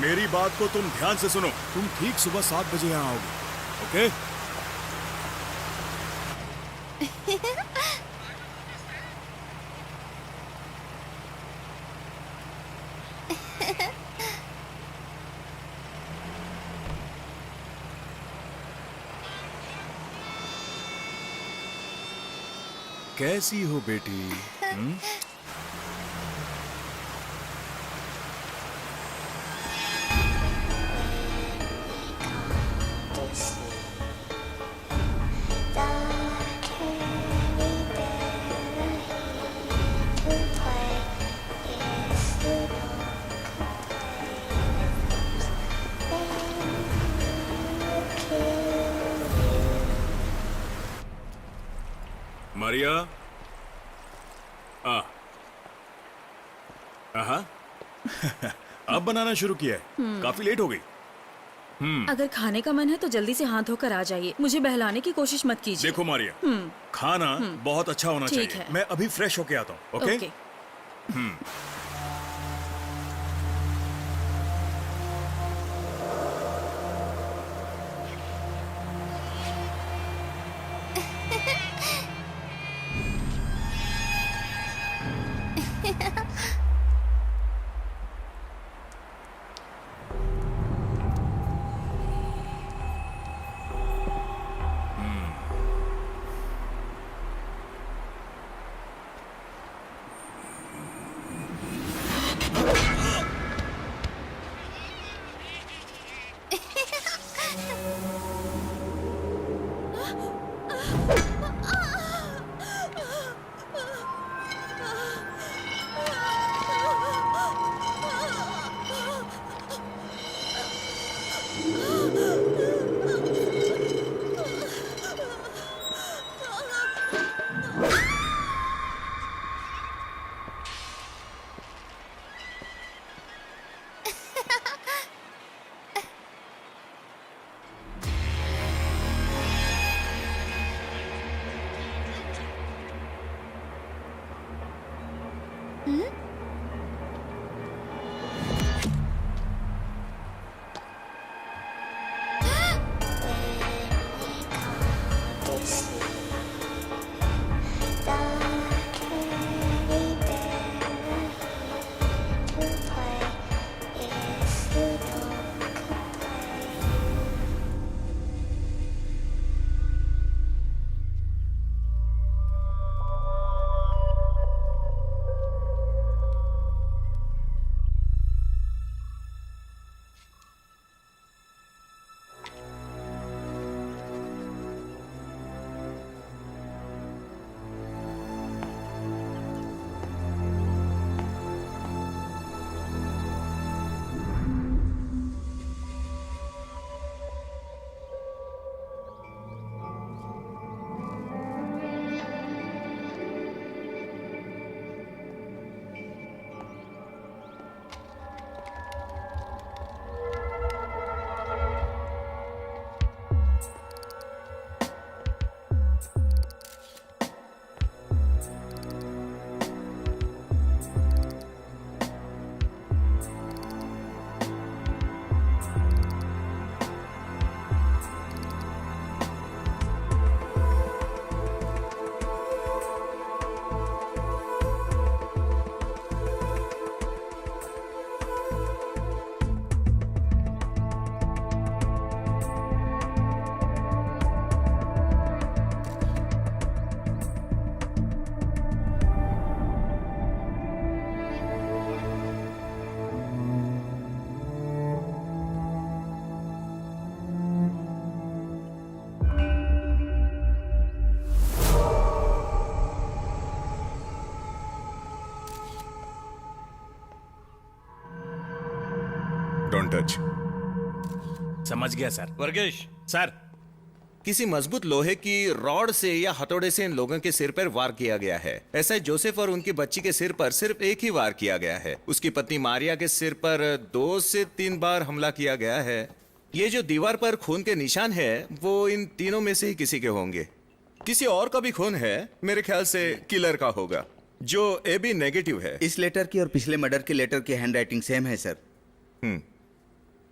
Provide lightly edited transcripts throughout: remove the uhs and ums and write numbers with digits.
मेरी बात को तुम ध्यान से सुनो। तुम ठीक सुबह 7 बजे यहाँ आओगे, ओके? कैसी हो बेटी? मारिया, अब बनाना शुरू किया है। काफी लेट हो गई। अगर खाने का मन है तो जल्दी से हाथ धोकर आ जाइए। मुझे बहलाने की कोशिश मत कीजिए। देखो मारिया, खाना बहुत अच्छा होना ठीक चाहिए। है। मैं अभी फ्रेश होके आता हूँ, ओके? ओके। Don't touch. समझ गया सर। वर्गेश, सर, किसी मजबूत लोहे की रॉड से या हथौड़े से इन लोगों के सिर पर वार किया गया है। ऐसा ही जोसेफ और उनकी बच्ची के सिर पर सिर्फ एक ही वार किया गया है। उसकी पत्नी मारिया के सिर पर 2 से 3 बार हमला किया गया है। ये जो दीवार पर खून के निशान है वो इन तीनों में से ही किसी के होंगे। किसी और का भी खून है, मेरे ख्याल से किलर का होगा, जो AB नेगेटिव है। इस लेटर की और पिछले मर्डर के लेटर की हैंडराइटिंग सेम है सर।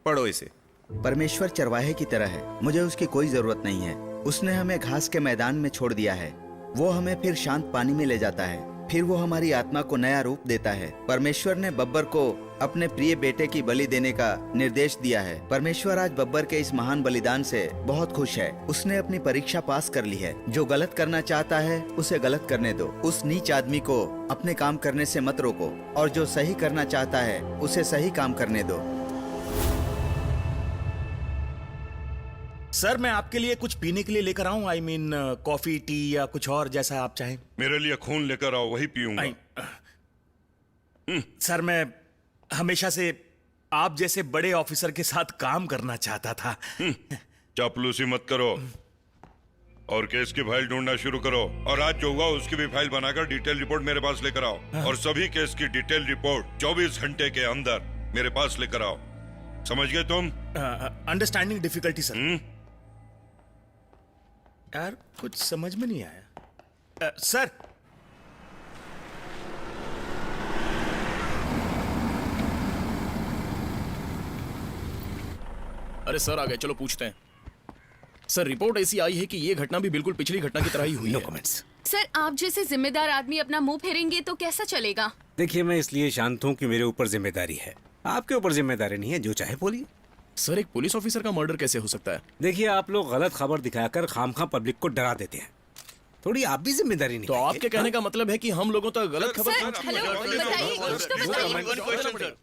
पढ़ो इसे। परमेश्वर चरवाहे की तरह है, मुझे उसकी कोई जरूरत नहीं है। उसने हमें घास के मैदान में छोड़ दिया है, वो हमें फिर शांत पानी में ले जाता है, फिर वो हमारी आत्मा को नया रूप देता है। परमेश्वर ने बब्बर को अपने प्रिय बेटे की बलि देने का निर्देश दिया है। परमेश्वर आज बब्बर के इस महान बलिदान से बहुत खुश है। उसने अपनी परीक्षा पास कर ली है। जो गलत करना चाहता है उसे गलत करने दो। उस नीच आदमी को अपने काम करने से मत रोको, और जो सही करना चाहता है उसे सही काम करने दो। सर मैं आपके लिए कुछ पीने के लिए लेकर आऊं, आई मीन कॉफी, टी या कुछ और जैसा आप चाहें। मेरे लिए खून लेकर आओ, वही पीऊंगा। सर मैं हमेशा से आप जैसे बड़े ऑफिसर के साथ काम करना चाहता था। चापलूसी मत करो और केस की फाइल ढूंढना शुरू करो, और आज जो हुआ उसकी भी फाइल बनाकर डिटेल रिपोर्ट मेरे पास लेकर आओ। और सभी केस की डिटेल रिपोर्ट 24 घंटे के अंदर मेरे पास लेकर आओ। समझ गए तुम? Understanding difficulty sir. यार कुछ समझ में नहीं आया। सर अरे सर आ गए, चलो पूछते हैं। सर रिपोर्ट ऐसी आई है कि ये घटना भी बिल्कुल पिछली घटना की तरह ही हुई है। कमेंट्स। सर आप जैसे जिम्मेदार आदमी अपना मुंह फेरेंगे तो कैसा चलेगा? देखिए मैं इसलिए शांत हूँ कि मेरे ऊपर जिम्मेदारी है, आपके ऊपर जिम्मेदारी नहीं है, जो चाहे बोलिए। सर एक पुलिस ऑफिसर का मर्डर कैसे हो सकता है? देखिए आप लोग गलत खबर दिखाकर खामखा पब्लिक को डरा देते हैं, थोड़ी आप भी जिम्मेदारी तो निभाइए। आपके कहने का मतलब है कि हम लोगों तक गलत खबर। सर हेलो बताइए, कुछ तो बताइए।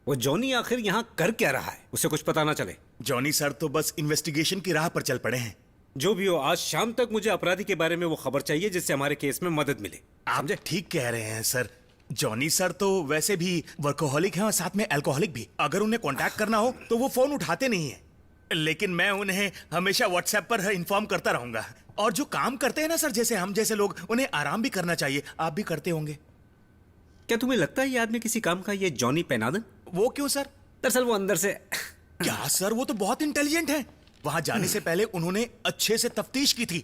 वो जॉनी आखिर यहाँ कर क्या रहा है, उसे कुछ पता ना चले। जॉनी सर तो बस इन्वेस्टिगेशन की राह पर चल पड़े हैं। जो भी हो, आज शाम तक मुझे अपराधी के बारे में वो खबर चाहिए जिससे हमारे केस में मदद मिले। आप ठीक कह रहे हैं सर। जॉनी सर तो वैसे भी वर्कोहॉलिक हैं और साथ में अल्कोहलिक भी। अगर उन्हें कांटेक्ट करना हो तो वो फोन उठाते नहीं है, लेकिन मैं उन्हें हमेशा व्हाट्सएप पर इन्फॉर्म करता रहूंगा। और जो काम करते हैं ना सर, जैसे हम जैसे लोग, उन्हें आराम भी करना चाहिए। आप भी करते होंगे। क्या तुम्हें लगता है ये आदमी किसी काम का, ये जॉनी पेनादन? वो क्यों सर? दरअसल वो अंदर से क्या सर, वो तो बहुत इंटेलिजेंट है। वहां जाने से पहले उन्होंने अच्छे से तफ्तीश की थी।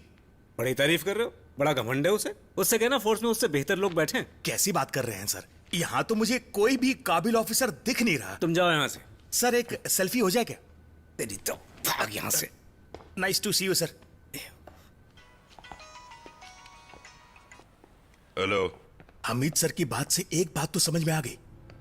बड़ी तारीफ कर रहे हो, बड़ा घमंड है उसे। उससे कहना फोर्स में उससे बेहतर लोग बैठे हैं। कैसी बात कर रहे हैं सर? यहाँ तो मुझे कोई भी काबिल ऑफिसर दिख नहीं रहा। तुम जाओ यहाँ से। सर एक सेल्फी हो जाए क्या? तेरी तो भाग यहाँ से। Nice to see you sir. Hello. Hamid sir की बात से एक बात तो समझ में आ गई,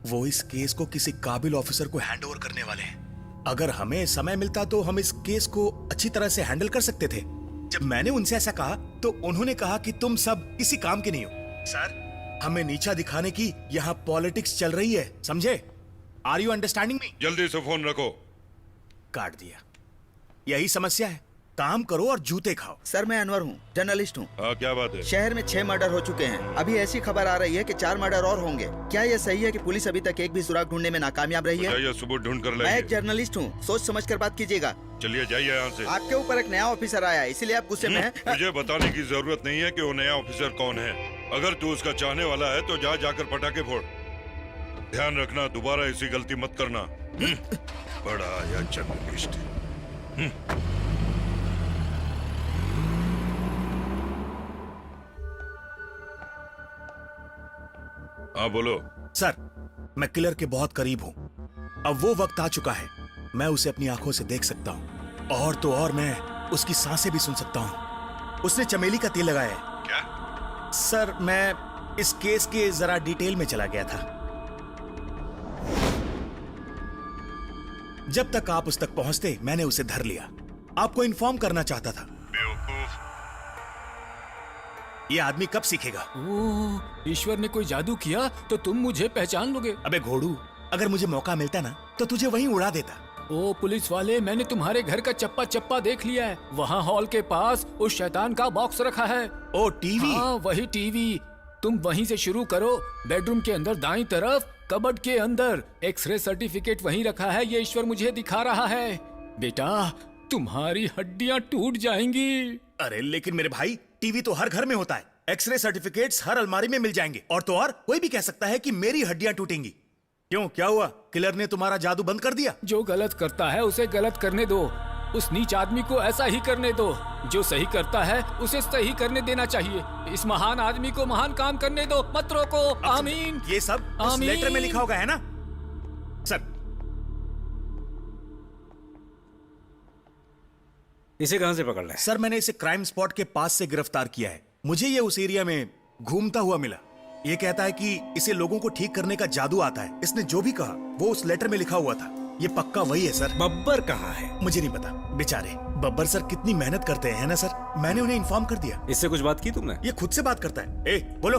वो इस केस को किसी काबिल ऑफिसर को हैंड ओवर करने वाले हैं। अगर हमें समय मिलता तो हम इस केस को अच्छी तरह से हैंडल कर सकते थे। जब मैंने उनसे ऐसा कहा तो उन्होंने कहा कि तुम सब किसी काम के नहीं हो। सर हमें नीचा दिखाने की यहाँ पॉलिटिक्स चल रही है, समझे? Are you understanding me? जल्दी से फोन रखो। काट दिया। यही समस्या है, काम करो और जूते खाओ। सर मैं अनवर हूँ, जर्नलिस्ट हूँ। हाँ क्या बात है? शहर में 6 मर्डर हो चुके हैं। अभी ऐसी खबर आ रही है कि 4 मर्डर और होंगे। क्या ये सही है कि पुलिस अभी तक एक भी सुराग ढूंढने में नाकामयाब रही है? जाइए सुबह ढूंढ कर मैं एक लाइए। जर्नलिस्ट हूँ, सोच समझ कर बात कीजिएगा। चलिए जाइए यहाँ से। आपके ऊपर एक नया ऑफिसर आया है, इसीलिए आप गुस्से में हैं। मुझे बताने की जरूरत नहीं है कि वो नया ऑफिसर कौन है। अगर तू उसका चाहने वाला है तो जा जाकर पटाखे फोड़। ध्यान रखना दोबारा ऐसी गलती मत करना। बड़ा या जर्नलिस्ट। हाँ बोलो। सर मैं किलर के बहुत करीब हूँ। अब वो वक्त आ चुका है, मैं उसे अपनी आंखों से देख सकता हूँ, और तो और मैं उसकी सांसें भी सुन सकता हूँ। उसने चमेली का तेल लगाया है। क्या? सर मैं इस केस के जरा डिटेल में चला गया था। जब तक आप उस तक पहुंचते मैंने उसे धर लिया। आपको इन्फॉर्म करना चाहता था। बेवकूफ। ये आदमी कब सीखेगा? ओह, ईश्वर ने कोई जादू किया तो तुम मुझे पहचान लोगे। अबे घोड़ू, अगर मुझे मौका मिलता ना तो तुझे वहीं उड़ा देता। ओ पुलिस वाले, मैंने तुम्हारे घर का चप्पा चप्पा देख लिया है। वहाँ हॉल के पास उस शैतान का बॉक्स रखा है। ओ टीवी? हाँ वही टीवी। तुम वहीं से शुरू करो। बेडरूम के अंदर दाईं तरफ कबर्ड के अंदर एक्सरे सर्टिफिकेट वहीं रखा है। ये ईश्वर मुझे दिखा रहा है। बेटा तुम्हारी हड्डियां टूट जाएंगी। अरे लेकिन मेरे भाई, टीवी तो हर घर में होता है। एक्सरे सर्टिफिकेट्स हर अलमारी में मिल जाएंगे। और तो और कोई भी कह सकता है कि मेरी हड्डियां टूटेंगी। क्यों, क्या हुआ? किलर ने तुम्हारा जादू बंद कर दिया? जो गलत करता है उसे गलत करने दो। उस नीच आदमी को ऐसा ही करने दो। जो सही करता है उसे सही करने देना चाहिए। इस महान आदमी को महान काम करने दो, मत रोको। आमीन। ये सब उस आमीन। लेटर में लिखा होगा, है ना? इसे कहां से पकड़ रहा है? सर मैंने इसे क्राइम स्पॉट के पास से गिरफ्तार किया है। मुझे ये उस एरिया में घूमता हुआ मिला। ये कहता है कि इसे लोगों को ठीक करने का जादू आता है। इसने जो भी कहा वो उस लेटर में लिखा हुआ था। ये पक्का वही है सर। बब्बर कहाँ है? मुझे नहीं पता, बेचारे बब्बर सर कितनी मेहनत करते हैं, है ना सर? मैंने उन्हें इन्फॉर्म कर दिया। इससे कुछ बात की तुमने? ये खुद से बात करता है। ए बोलो।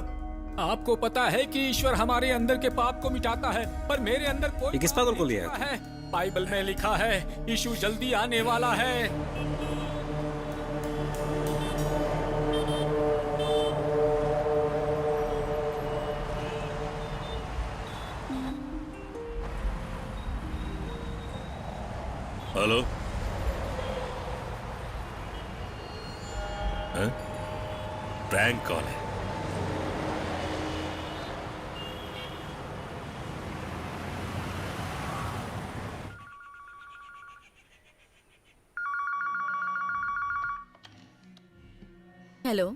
आपको पता है कि ईश्वर हमारे अंदर के पाप को मिटाता है, पर मेरे अंदर कोई ये किस पागल को लिया है? बाइबल में लिखा है यीशु जल्दी आने वाला है। हेलो, प्रैंक कॉल है। हेलो,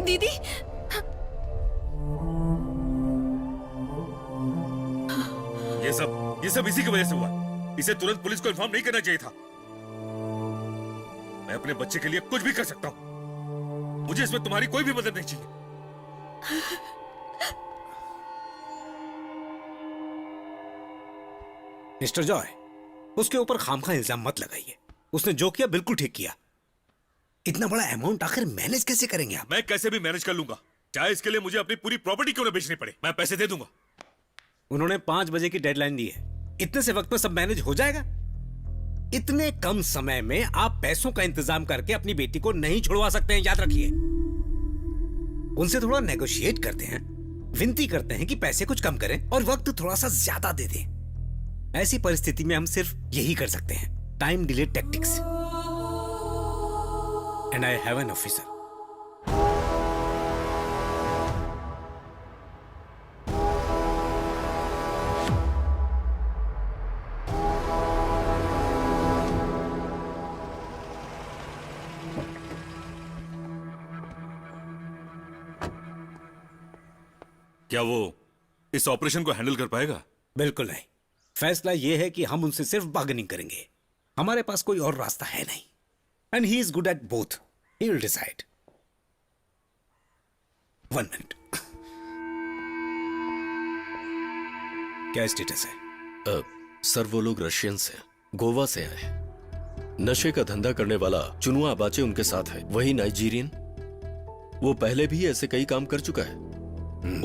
दीदी। ये सब इसी की वजह से हुआ। इसे तुरंत पुलिस को इन्फॉर्म नहीं करना चाहिए था। मैं अपने बच्चे के लिए कुछ भी कर सकता हूं। मुझे इसमें तुम्हारी कोई भी मदद नहीं चाहिए। मिस्टर जॉय, उसके ऊपर खामखा इल्जाम मत लगाइए। उसने जो किया बिल्कुल ठीक किया। इतना बड़ा अमाउंट आखिर मैनेज कैसे करेंगे आप? मैं कैसे भी मैनेज कर लूंगा, चाहे इसके लिए मुझे अपनी पूरी प्रॉपर्टी क्यों न बेचनी पड़े। मैं पैसे दे दूंगा। उन्होंने 5 बजे की डेडलाइन दी है। इतने से वक्त में सब मैनेज हो जाएगा? इतने कम समय में आप पैसों का इंतजाम करके अपनी बेटी को नहीं छुड़वा सकते हैं, याद रखिए। उनसे थोड़ा नेगोशिएट करते हैं, विनती करते हैं कि पैसे कुछ कम करें और वक्त थोड़ा सा ज्यादा दे दें। ऐसी परिस्थिति में हम सिर्फ यही कर सकते हैं, time delay tactics. And I have an officer. क्या वो इस ऑपरेशन को हैंडल कर पाएगा? बिल्कुल नहीं। फैसला यह है कि हम उनसे सिर्फ बार्गेनिंग करेंगे। हमारे पास कोई और रास्ता है नहीं। And he is good at both. He will decide. 1 minute. क्या स्टेटस है? सर वो लोग रशियन से, गोवा से आए हैं। नशे का धंधा करने वाला चुनुआ अबाचे उनके साथ है। वही नाइजीरियन। वो पहले भी ऐसे कई काम कर चुका है।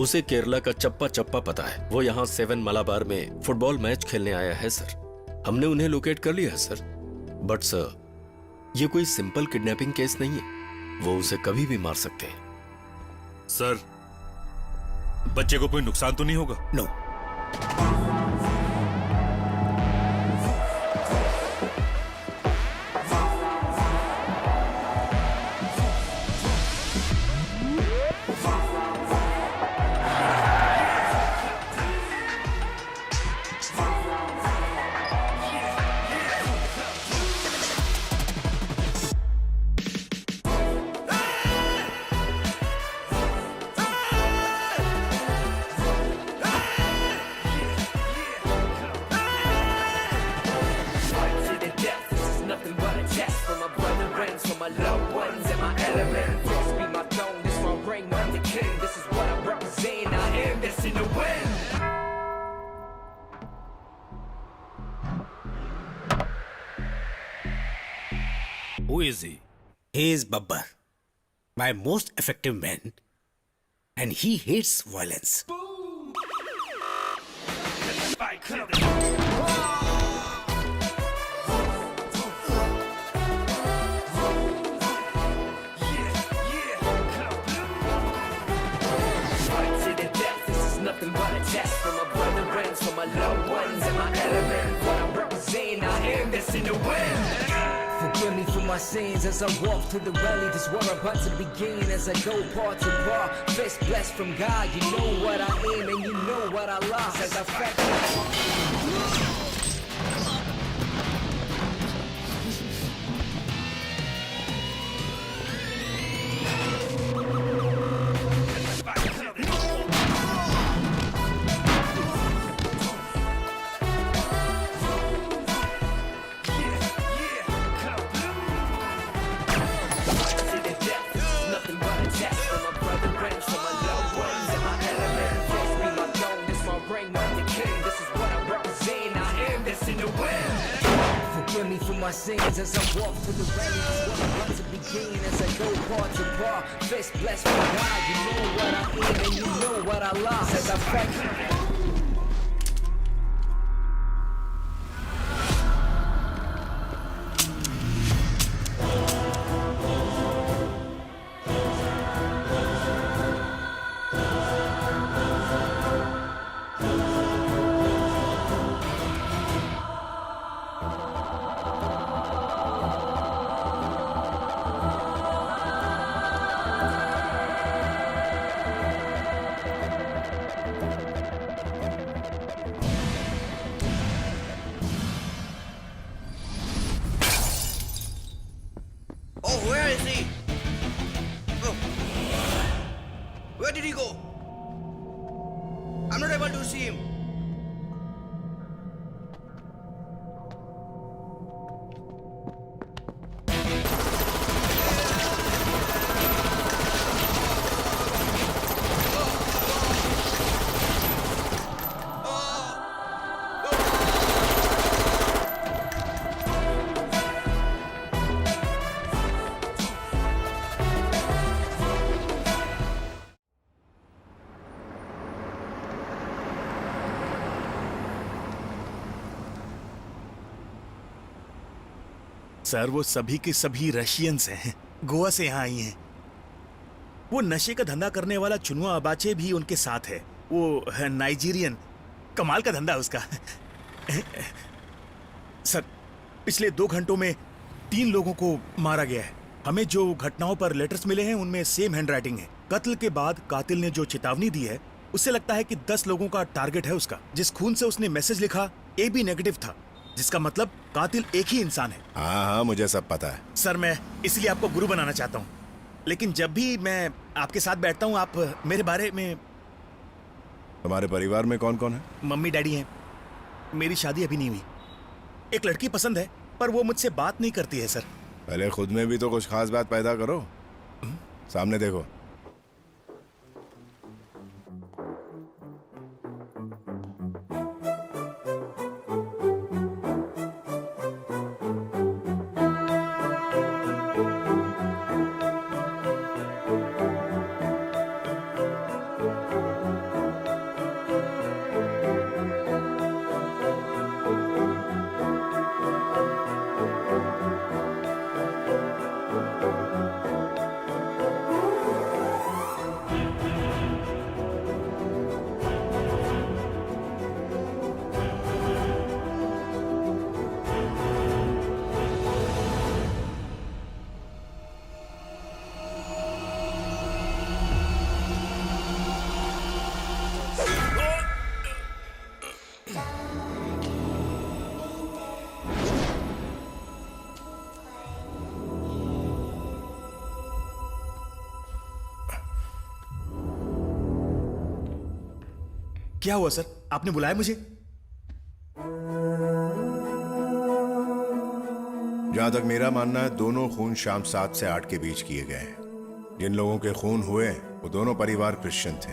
उसे केरला का चप्पा चप्पा पता है। वो यहाँ 7 मलाबार में फुटबॉल मैच खेलने आया है सर। हमने उन्हें लोकेट कर लिया है सर। बट सर, ये कोई सिंपल किडनैपिंग केस नहीं है। वो उसे कभी भी मार सकते हैं। सर, बच्चे को कोई नुकसान तो नहीं होगा? No. Who is he? He is Babbar, my most effective man, and he hates violence. Forgive me for my sins as I walk through the rally. This war about to begin as I go part to part. Fist blessed from God, you know what I am and you know what I lost as I fracture. Forgive me for my sins as I walk through the rally. This war about to begin as I go part to part. Fist blessed from God. You know what I am and you know what I lost as I fight. Oh, where is he? Oh. Where did he go? I'm not able to see him. Sir वो सभी के सभी Russians हैं, गोवा से यहाँ आई हैं। वो नशे का धंधा करने वाला चुनुआ अबाचे भी उनके साथ है। वो है नाइजीरियन, कमाल का धंधा उसका। सर पिछले 2 घंटों में 3 लोगों को मारा गया है। हमें जो घटनाओं पर लेटर्स मिले हैं उनमें सेम हैंडराइटिंग है। कत्ल के बाद कातिल ने जो चेतावनी दी है उससे लगता है कि 10 लोगों का टारगेट है उसका। जिस खून से उसने मैसेज लिखा AB नेगेटिव था, जिसका मतलब कातिल एक ही इंसान है। हाँ हाँ मुझे सब पता है। सर मैं इसलिए आपको गुरु बनाना चाहता हूँ, लेकिन जब भी मैं आपके साथ बैठता हूँ आप मेरे बारे में। तुम्हारे परिवार में कौन कौन है? मम्मी डैडी हैं। मेरी शादी अभी नहीं हुई। एक लड़की पसंद है पर वो मुझसे बात नहीं करती है सर। पहले खुद में भी तो कुछ खास बात पैदा करो। सामने देखो। क्या हुआ सर, आपने बुलाया मुझे? जहां तक मेरा मानना है दोनों खून शाम 7 से 8 के बीच किए गए हैं। जिन लोगों के खून हुए वो दोनों परिवार क्रिश्चियन थे।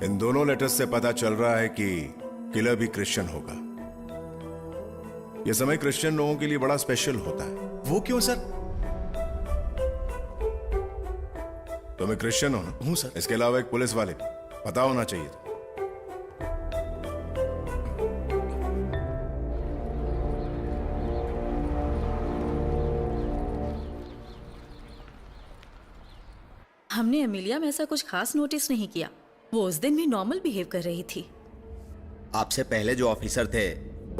इन दोनों लेटर्स से पता चल रहा है कि किलर भी क्रिश्चियन होगा। यह समय क्रिश्चियन लोगों के लिए बड़ा स्पेशल होता है। वो क्यों सर? तुम्हें क्रिश्चियन हो ना? हूं सर। इसके अलावा एक पुलिस वाले पता होना चाहिए था। हमने अमीलिया में ऐसा कुछ खास नोटिस नहीं किया। वो उस दिन भी नॉर्मल बिहेव कर रही थी। आपसे पहले जो ऑफिसर थे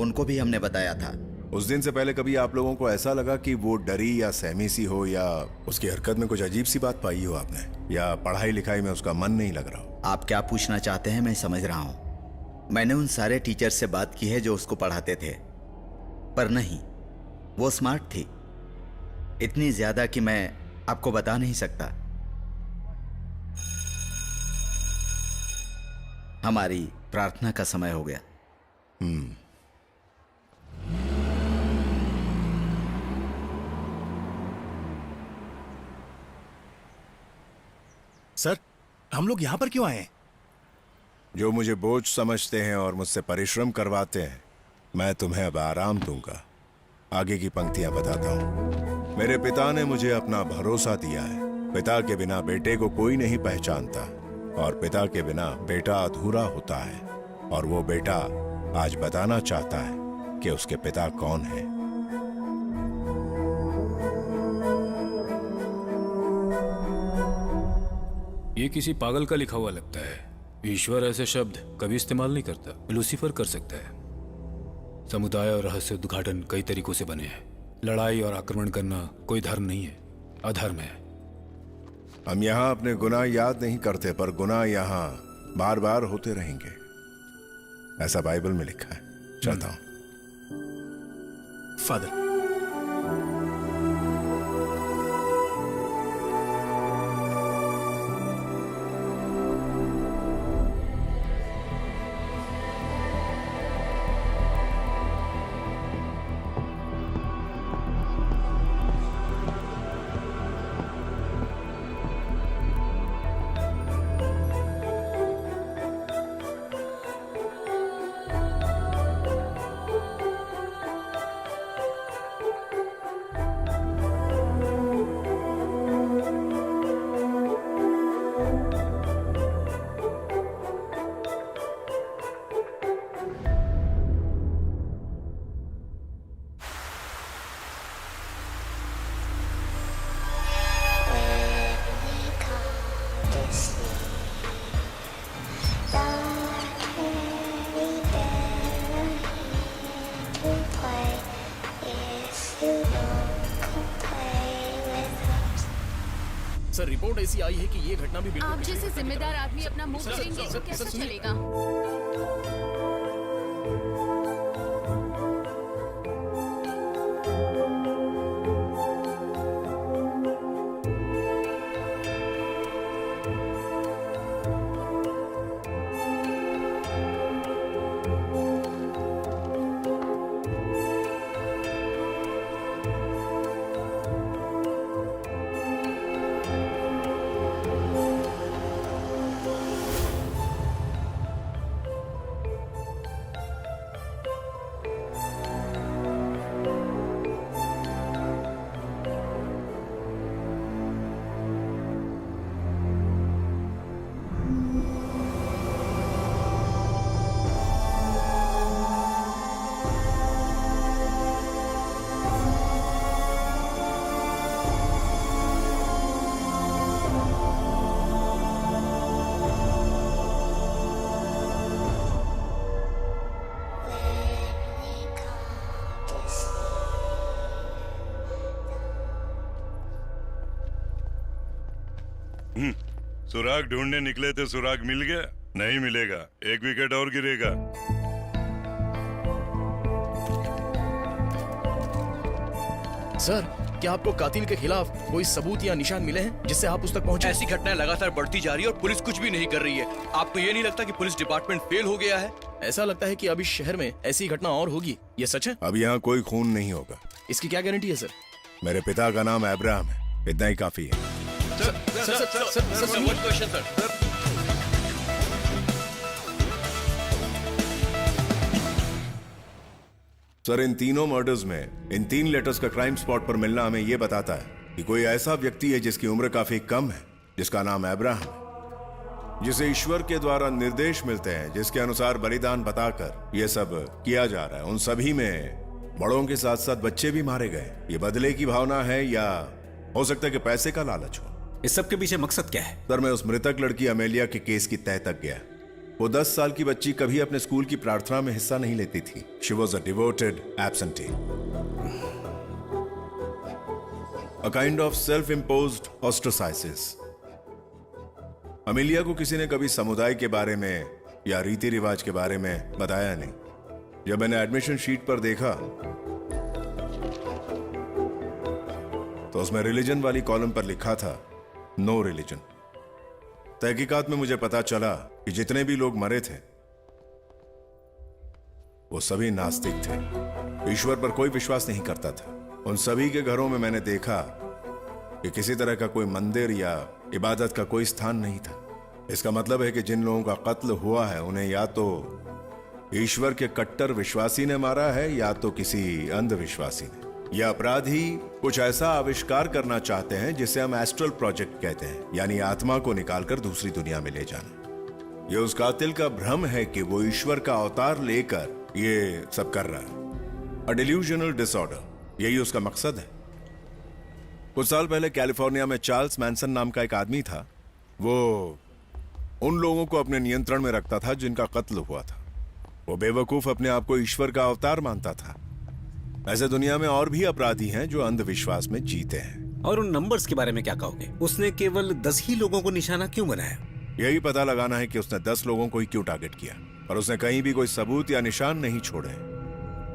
उनको भी हमने बताया था। उस दिन से पहले कभी आप लोगों को ऐसा लगा कि वो डरी या सहमी सी हो, या उसकी हरकत में कुछ अजीब सी बात पाई हो आपने, या पढ़ाई लिखाई में उसका मन नहीं लग रहा हो? आप क्या पूछना चाहते हैं मैं समझ रहा हूं। मैंने उन सारे टीचर से बात की है जो उसको पढ़ाते थे, पर नहीं, वो स्मार्ट थी, इतनी ज्यादा कि मैं आपको बता नहीं सकता। हमारी प्रार्थना का समय हो गया। सर हम लोग यहां पर क्यों आए हैं? जो मुझे बोझ समझते हैं और मुझसे परिश्रम करवाते हैं, मैं तुम्हें अब आराम दूंगा। आगे की पंक्तियां बताता हूँ। मेरे पिता ने मुझे अपना भरोसा दिया है। पिता के बिना बेटे को कोई नहीं पहचानता और पिता के बिना बेटा अधूरा होता है। और वो बेटा आज बताना चाहता है कि उसके पिता कौन है। ये किसी पागल का लिखा हुआ लगता है। ईश्वर ऐसे शब्द कभी इस्तेमाल नहीं करता। लूसीफर कर सकता है। समुदाय और रहस्य उद्घाटन कई तरीकों से बने हैं। लड़ाई और आक्रमण करना कोई धर्म नहीं है, अधर्म है। हम यहाँ अपने गुनाह याद नहीं करते, पर गुनाह यहाँ बार बार होते रहेंगे, ऐसा बाइबल में लिखा है। चलता हूं। फादर, सर, रिपोर्ट ऐसी आई है कि ये घटना भी आप जैसे जिम्मेदार आदमी अपना मुंह फेरेंगे तो कैसे चलेगा? सुराग ढूंढने निकले थे, सुराग मिल गया? नहीं मिलेगा, एक विकेट और गिरेगा। सर, क्या आपको कातिल के खिलाफ कोई सबूत या निशान मिले हैं जिससे आप उस तक पहुंचे? ऐसी घटनाएं लगातार बढ़ती जा रही है और पुलिस कुछ भी नहीं कर रही है। आपको ये नहीं लगता कि पुलिस डिपार्टमेंट फेल हो गया है? ऐसा लगता है कि अभी शहर में ऐसी घटना और होगी। ये सच है? अब यहाँ कोई खून नहीं होगा। इसकी क्या गारंटी है सर? मेरे पिता का नाम अब्राहम है, इतना ही काफी है। सर, इन तीनों मर्डर्स में इन 3 लेटर्स का क्राइम स्पॉट पर मिलना हमें यह बताता है कि कोई ऐसा व्यक्ति है जिसकी उम्र काफी कम है, जिसका नाम अब्राहम है, जिसे ईश्वर के द्वारा निर्देश मिलते हैं, जिसके अनुसार बलिदान बताकर यह सब किया जा रहा है। उन सभी में बड़ों के साथ साथ बच्चे भी मारे गए। ये बदले की भावना है या हो सकता है कि पैसे का लालच हो। इस सब के पीछे मकसद क्या है? सर, मैं उस मृतक लड़की अमेलिया के केस की तह तक गया। वो 10 साल की बच्ची कभी अपने स्कूल की प्रार्थना में हिस्सा नहीं लेती थी। She was a devoted absentee, a kind of self imposed ostracism. Amelia को किसी ने कभी समुदाय के बारे में या रीति रिवाज के बारे में बताया नहीं। जब मैंने एडमिशन शीट पर देखा तो उसमें रिलीजन वाली कॉलम पर लिखा था नो रिलीजन। तहकीकात में मुझे पता चला कि जितने भी लोग मरे थे वो सभी नास्तिक थे, ईश्वर पर कोई विश्वास नहीं करता था। उन सभी के घरों में मैंने देखा कि किसी तरह का कोई मंदिर या इबादत का कोई स्थान नहीं था। इसका मतलब है कि जिन लोगों का कत्ल हुआ है उन्हें या तो ईश्वर के कट्टर विश्वासी ने मारा है या तो किसी अंधविश्वासी ने। यह अपराधी कुछ ऐसा आविष्कार करना चाहते हैं जिसे हम एस्ट्रल प्रोजेक्ट कहते हैं, यानी आत्मा को निकालकर दूसरी दुनिया में ले जाना। यह उस कातिल का भ्रम है कि वो ईश्वर का अवतार लेकर ये सब कर रहा है। अ डिल्यूजनल डिसऑर्डर, यही उसका मकसद है। कुछ साल पहले कैलिफोर्निया में चार्ल्स मैनसन नाम का एक आदमी था। वो उन लोगों को अपने नियंत्रण में रखता था जिनका कत्ल हुआ था। वो बेवकूफ अपने आप को ईश्वर का अवतार मानता था। ऐसे दुनिया में और भी अपराधी हैं जो अंधविश्वास में जीते हैं। और उन नंबर्स के बारे में क्या कहोगे? उसने केवल 10 ही लोगों को निशाना क्यों बनाया? यही पता लगाना है कि उसने 10 लोगों को ही क्यों टारगेट किया, पर उसने कहीं भी कोई सबूत या निशान नहीं छोड़े।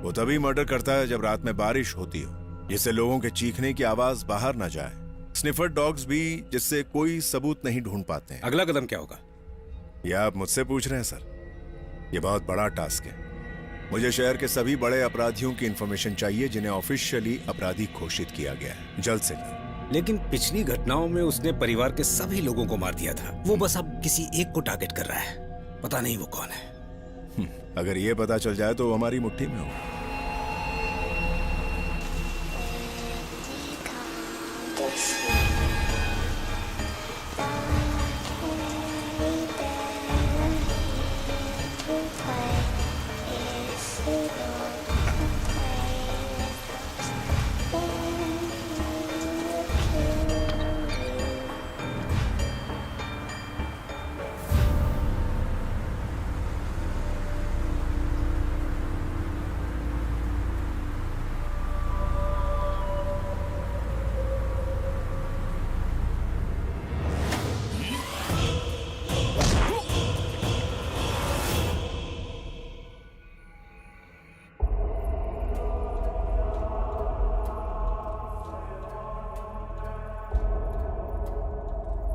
वो तभी मर्डर करता है जब रात में बारिश होती हो, जिससे लोगों के चीखने की आवाज बाहर न जाए। स्निफर डॉग्स भी, जिससे कोई सबूत नहीं ढूंढ पाते हैं। अगला कदम क्या होगा? यह आप मुझसे पूछ रहे हैं सर? यह बहुत बड़ा टास्क है। मुझे शहर के सभी बड़े अपराधियों की इंफॉर्मेशन चाहिए जिन्हें ऑफिशियली अपराधी घोषित किया गया है, जल्द से जल्द। लेकिन पिछली घटनाओं में उसने परिवार के सभी लोगों को मार दिया था। वो बस अब किसी एक को टारगेट कर रहा है, पता नहीं वो कौन है। अगर ये पता चल जाए तो वो हमारी मुट्ठी में होगा।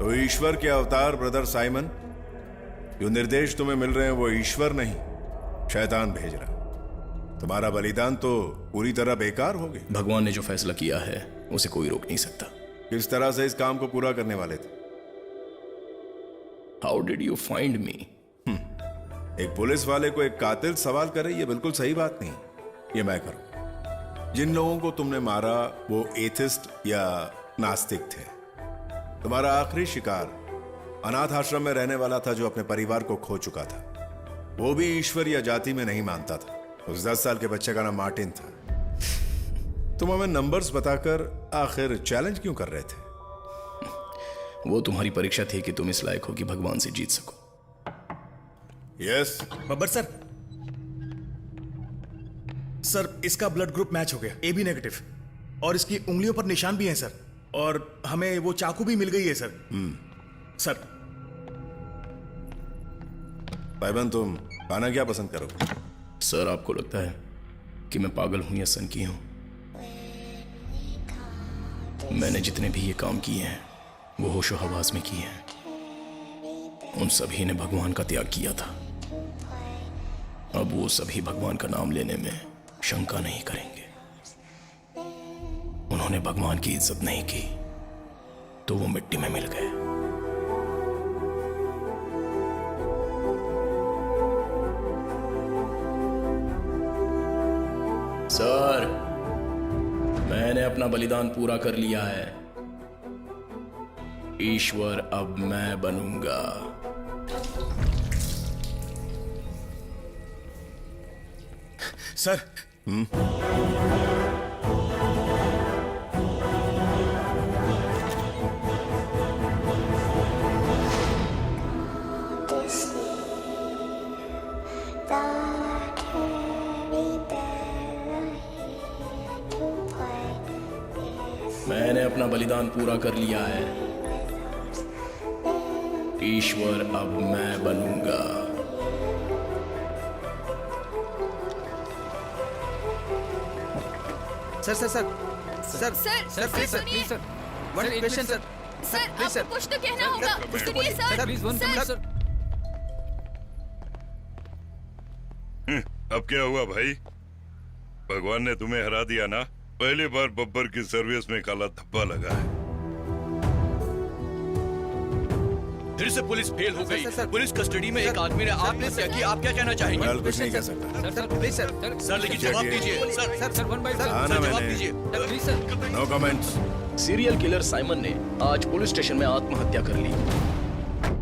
तो ईश्वर के अवतार ब्रदर साइमन, जो निर्देश तुम्हें मिल रहे हैं वो ईश्वर नहीं, शैतान भेज रहा। तुम्हारा बलिदान तो पूरी तरह बेकार हो गया। भगवान ने जो फैसला किया है उसे कोई रोक नहीं सकता। किस तरह से इस काम को पूरा करने वाले थे? How did you find me? एक पुलिस वाले को एक कातिल सवाल करे, ये बिल्कुल सही बात नहीं। ये मैं करूं। जिन लोगों को तुमने मारा वो एथिस्ट या नास्तिक थे। तुम्हारा आखिरी शिकार अनाथ आश्रम में रहने वाला था जो अपने परिवार को खो चुका था। वो भी ईश्वर या जाति में नहीं मानता था। उस 10 साल के बच्चे का नाम मार्टिन था। तुम हमें नंबर्स बताकर आखिर चैलेंज क्यों कर रहे थे? वो तुम्हारी परीक्षा थी कि तुम इस लायक हो कि भगवान से जीत सको। यस बब्बर सर, इसका ब्लड ग्रुप मैच हो गया, AB नेगेटिव, और इसकी उंगलियों पर निशान भी हैं सर, और हमें वो चाकू भी मिल गई है सर। सर भाईबन, तुम खाना क्या पसंद करोगे? सर, आपको लगता है कि मैं पागल हूं या सनकी हूं? मैंने जितने भी ये काम किए हैं वो होशो हवास में किए हैं। उन सभी ने भगवान का त्याग किया था। अब वो सभी भगवान का नाम लेने में शंका नहीं करेंगे। उन्होंने भगवान की इज्जत नहीं की तो वो मिट्टी में मिल गए। सर, मैंने अपना बलिदान पूरा कर लिया है। ईश्वर अब मैं बनूंगा। सर, मैंने अपना बलिदान पूरा कर लिया है। ईश्वर अब मैं बनूंगा। Sir sir sir sir sir please sir सुनिए। Please sir one question sir sir आपको कुछ तो कहना होगा। सुनिए sir, please one sir, sir. अब क्या हुआ भाई? भगवान ने तुम्हें हरा दिया ना? पहली बार बब्बर की सर्विस में काला धब्बा लगा है। फिर फिर से पुलिस फेल हो गई। पुलिस कस्टडी में एक आदमी ने आत्महत्या की। आप क्या कहना चाहेंगे? फिलहाल कुछ नहीं कह सकता। सर लेकिन जवाब दीजिए। सर जवाब दीजिए। No comments. Serial killer Simon ने आज पुलिस स्टेशन में आत्महत्या कर ली।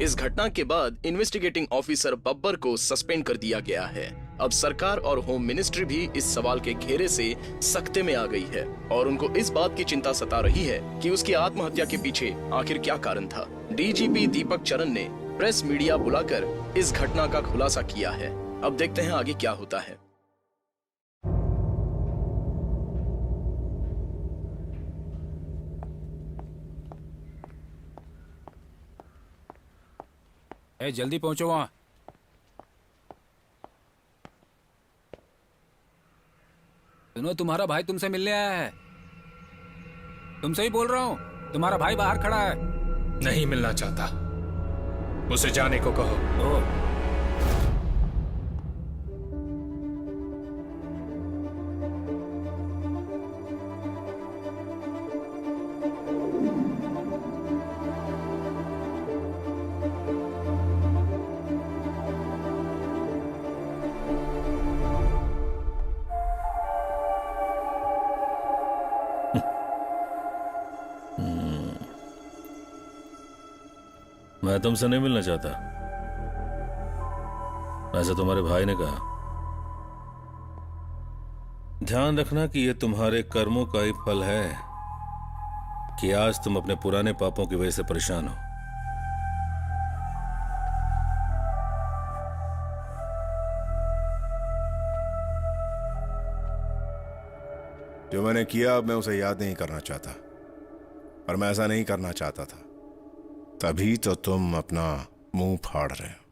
इस घटना के बाद इन्वेस्टिगेटिंग ऑफिसर बब्बर को सस्पेंड कर दिया गया है। अब सरकार और होम मिनिस्ट्री भी इस सवाल के घेरे से सख्ते में आ गई है और उनको इस बात की चिंता सता रही है कि उसकी आत्महत्या के पीछे आखिर क्या कारण था। डीजीपी दीपक चरण ने प्रेस मीडिया बुलाकर इस घटना का खुलासा किया है। अब देखते हैं आगे क्या होता है। जल्दी पहुंचो वहां। सुनो, तुम्हारा भाई तुमसे मिलने आया है। तुमसे ही बोल रहा हूं, तुम्हारा भाई बाहर खड़ा है। नहीं मिलना चाहता, उसे जाने को कहो। मैं तुमसे नहीं मिलना चाहता, ऐसा तुम्हारे भाई ने कहा। ध्यान रखना कि यह तुम्हारे कर्मों का ही फल है कि आज तुम अपने पुराने पापों की वजह से परेशान हो। जो मैंने किया अब मैं उसे याद नहीं करना चाहता, पर मैं ऐसा नहीं करना चाहता था, तभी तो तुम अपना मुंह फाड़ रहे हो।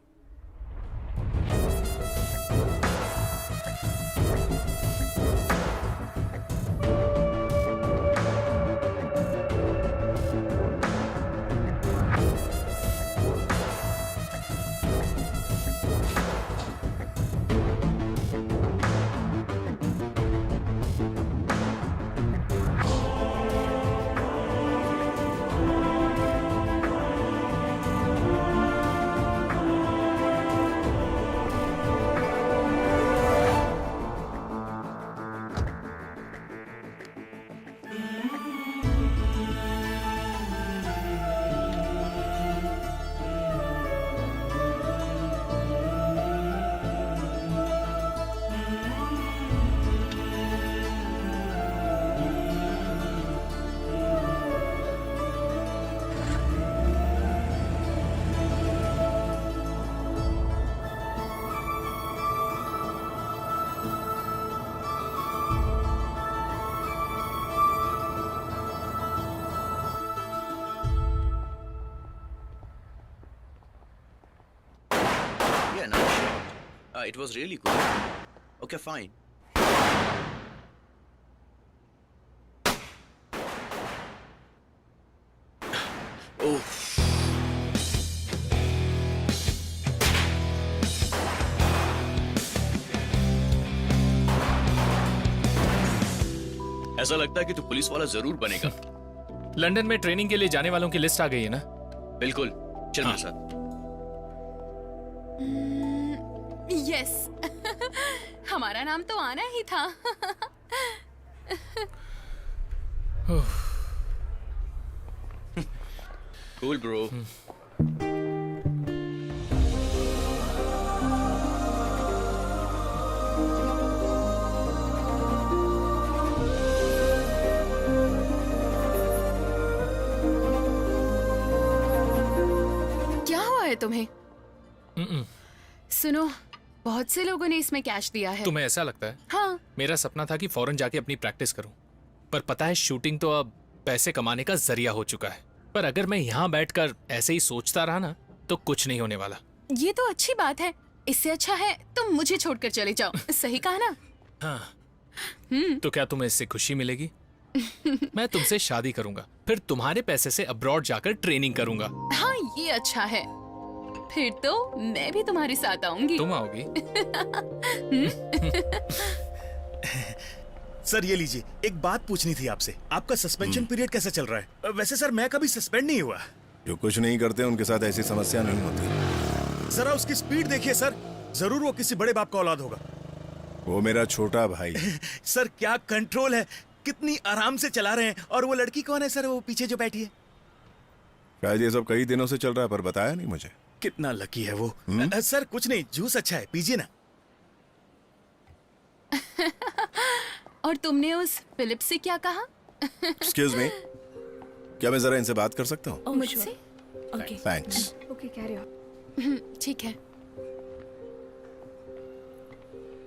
It was really good. Okay, fine. Oh. ऐसा लगता है कि तू पुलिस वाला जरूर बनेगा। लंदन में ट्रेनिंग के लिए जाने वालों की लिस्ट आ गई है ना? बिल्कुल, चल मेरे साथ। यस हमारा नाम तो आना ही था। Cool bro. क्या हुआ है तुम्हें? सुनो, बहुत से लोगों ने इसमें कैश दिया है। तुम्हें ऐसा लगता है? हाँ। मेरा सपना था कि फौरन जाके अपनी प्रैक्टिस करूं, पर पता है शूटिंग तो अब पैसे कमाने का जरिया हो चुका है। पर अगर मैं यहाँ बैठकर ऐसे ही सोचता रहा ना तो कुछ नहीं होने वाला। ये तो अच्छी बात है, इससे अच्छा है तुम मुझे छोड़कर चले जाओ। सही कहा ना? हाँ। तो क्या तुम्हें इससे खुशी मिलेगी? मैं तुमसे शादी करूंगा, फिर तुम्हारे पैसे से अब्रॉड जाकर ट्रेनिंग करूंगा। हाँ, ये अच्छा है। फिर तो मैं भी तुम्हारे साथ आऊंगी। तुम आओगी? सर ये लीजिए, एक बात पूछनी थी आपसे। आपका सस्पेंशन पीरियड कैसा चल रहा है? वैसे सर मैं कभी सस्पेंड नहीं हुआ, जो कुछ नहीं करते उनके साथ ऐसी समस्या नहीं होती। जरा उसकी स्पीड देखिए सर, जरूर वो किसी बड़े बाप का औलाद होगा। वो मेरा छोटा भाई। सर क्या कंट्रोल है, कितनी आराम से चला रहे हैं। और वो लड़की कौन है सर, वो पीछे जो बैठी है? शायद ये सब कई दिनों से चल रहा है पर बताया नहीं मुझे। कितना लकी है वो। सर कुछ नहीं, जूस अच्छा है, पीजिए ना। और तुमने उस फिलिप से क्या कहा? एक्सक्यूज मी, क्या मैं जरा इनसे बात कर सकता हूँ? मुझसे? Okay thanks. Okay, carry on. ठीक है।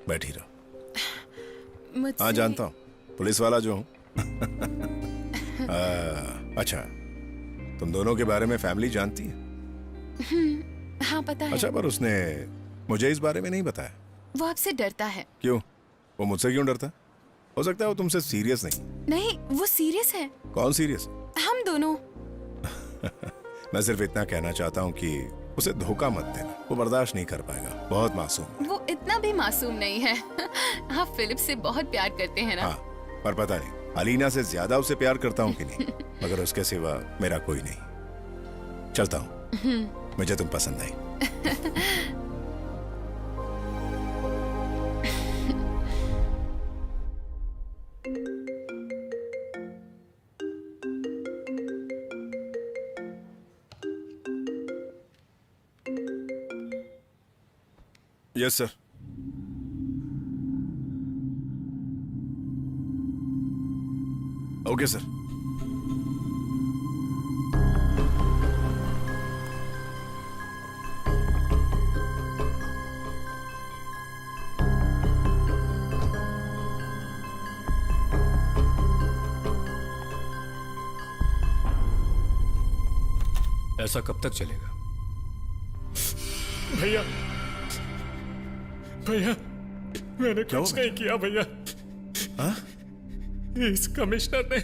बैठी रहो। मुझसे? हाँ जानता हूँ, पुलिस वाला जो हूँ। अच्छा, तुम दोनों के बारे में फैमिली जानती है? हाँ पता है। अच्छा, पर उसने मुझे इस बारे में नहीं बताया। वो आपसे डरता है। क्यों? वो मुझसे क्यों डरता? हो सकता है वो तुमसे सीरियस नहीं। नहीं, वो सीरियस है। कौन सीरियस? हम दोनों। मैं सिर्फ इतना कहना चाहता हूँ कि उसे धोखा मत देना, वो बर्दाश्त नहीं कर पाएगा, बहुत मासूम है। वो इतना भी मासूम नहीं है। आप फिलिप से बहुत प्यार करते हैं ना? हाँ, पर पता नहीं अलीना से ज्यादा उसे प्यार करता हूँ कि नहीं, मगर उसके सिवा मेरा कोई नहीं। चलता हूँ, मुझे तुम पसंद आई। Yes sir. Okay sir. ऐसा कब तक चलेगा? भैया भैया, मैंने कुछ नहीं किया भैया। हाँ? इस कमिश्नर ने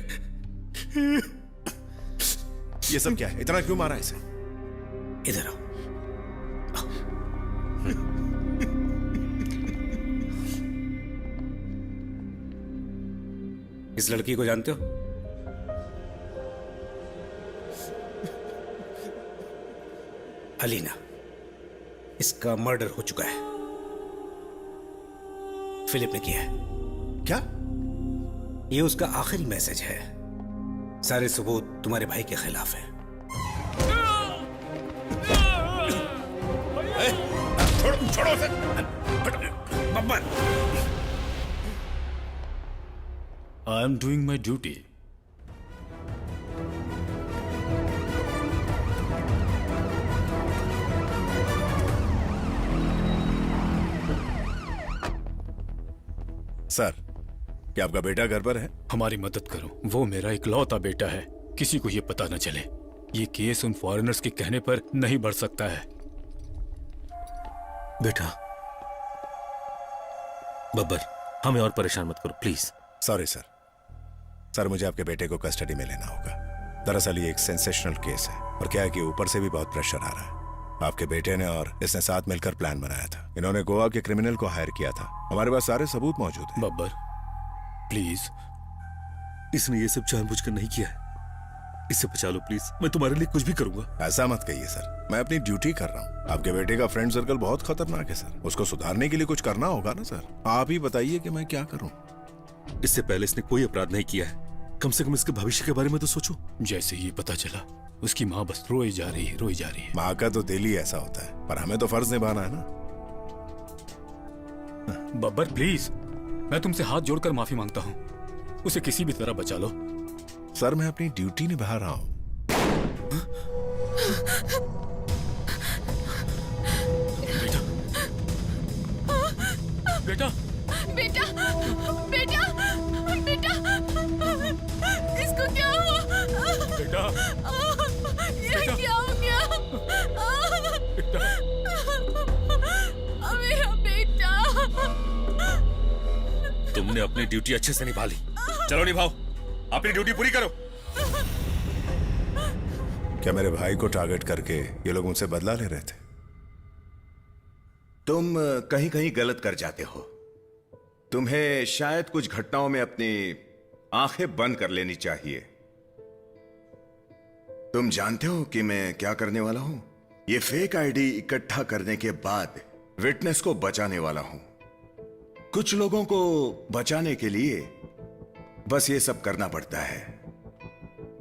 ये सब क्या है? इतना क्यों मारा इसे? इधर आओ। इस लड़की को जानते हो? अलीना, इसका मर्डर हो चुका है। फिलिप ने किया है। क्या? ये उसका आखिरी मैसेज है। सारे सबूत तुम्हारे भाई के खिलाफ हैं। छोड़ो उसे। Babbar, I am doing my duty. Sir, क्या आपका बेटा घर पर है? हमारी मदद करो, वो मेरा इकलौता बेटा है। किसी को ये पता न चले। ये केस उन फॉरेनर्स के कहने पर नहीं बढ़ सकता है। बेटा, बब्बर, हमें और परेशान मत करो प्लीज। Sorry sir. सर, मुझे आपके बेटे को कस्टडी में लेना होगा। दरअसल ये एक सेंसेशनल केस है और क्या है कि ऊपर से भी बहुत प्रेशर आ रहा है। आपके बेटे ने और इसने साथ मिलकर प्लान बनाया था। इन्होंने गोवा के क्रिमिनल को हायर किया था। हमारे पास सारे सबूत मौजूद हैं। बब्बर प्लीज, इसने ये सब जानबूझकर नहीं किया है। इसे बचा लो प्लीज, मैं तुम्हारे लिए कुछ भी करूंगा। ऐसा मत कहिए सर, मैं अपनी ड्यूटी कर रहा हूँ। आपके बेटे का फ्रेंड सर्कल बहुत खतरनाक है सर, उसको सुधारने के लिए कुछ करना होगा ना सर। आप ही बताइए कि मैं क्या करूँ। इससे पहले इसने कोई अपराध नहीं किया है, कम से कम इसके भविष्य के बारे में तो सोचो। जैसे ही पता चला, उसकी माँ बस रोई जा रही है, रोई जा रही है। माँ का तो दिल ही ऐसा होता है, पर हमें तो फर्ज निभाना है ना। बब्बर प्लीज, मैं तुमसे हाथ जोड़कर माफी मांगता हूँ। उसे किसी भी तरह बचा लो। सर, मैं अपनी ड्यूटी निभा रहा हूँ। बेटा, बेटा, बेटा, बेटा, इसको क्या हुआ? बेटा, ये क्या हो गया? मेरा बेटा। तुमने अपनी ड्यूटी अच्छे से निभा ली, चलो निभाओ, अपनी ड्यूटी पूरी करो। क्या मेरे भाई को टारगेट करके ये लोग मुझसे बदला ले रहे थे? तुम कहीं कहीं गलत कर जाते हो। तुम्हें शायद कुछ घटनाओं में अपनी आंखें बंद कर लेनी चाहिए। तुम जानते हो कि मैं क्या करने वाला हूं? ये फेक आईडी इकट्ठा करने के बाद विटनेस को बचाने वाला हूं। कुछ लोगों को बचाने के लिए बस ये सब करना पड़ता है।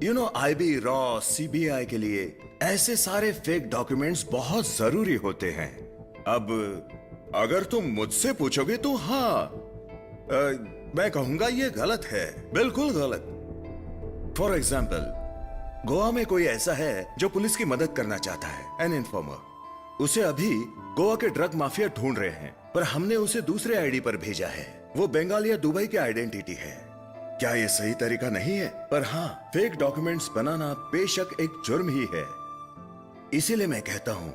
IB, रॉ, CBI के लिए ऐसे सारे फेक डॉक्यूमेंट्स बहुत जरूरी होते हैं। अब अगर तुम मुझसे पूछोगे तो हाँ, मैं कहूंगा ये गलत है, बिल्कुल गलत। फॉर एग्जाम्पल, गोवा में कोई ऐसा है जो पुलिस की मदद करना चाहता है, एन इन्फॉर्मर। उसे अभी गोवा के ड्रग माफिया ढूंढ रहे हैं, पर हमने उसे दूसरे आईडी पर भेजा है। वो बंगाल या दुबई की आइडेंटिटी है। क्या ये सही तरीका नहीं है? पर हाँ, फेक डॉक्यूमेंट्स बनाना बेशक एक जुर्म ही है। इसीलिए मैं कहता हूं,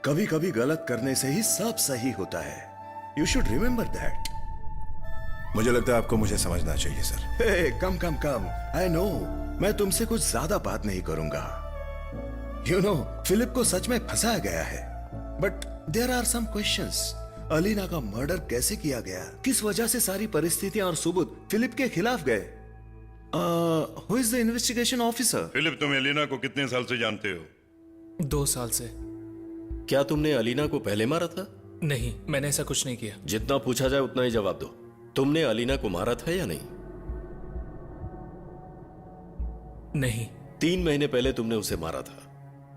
कभी कभी गलत करने से ही सब सही होता है। You should remember that. मुझे लगता है आपको मुझे समझना चाहिए सर। कम। आई नो, मैं तुमसे कुछ ज्यादा बात नहीं करूंगा। फिलिप को सच में फंसाया गया है, but there are some questions. Alina का मर्डर कैसे किया गया? किस वजह से सारी परिस्थितियां और सबूत फिलिप के खिलाफ गए? Who is the investigation officer? Philip, तुम एलिना को कितने साल से जानते हो? 2 साल से। क्या तुमने अलीना को पहले मारा था? नहीं, मैंने ऐसा कुछ नहीं किया। जितना पूछा जाए उतना ही जवाब दो। तुमने अलीना को मारा था या नहीं? नहीं। 3 महीने पहले तुमने उसे मारा था।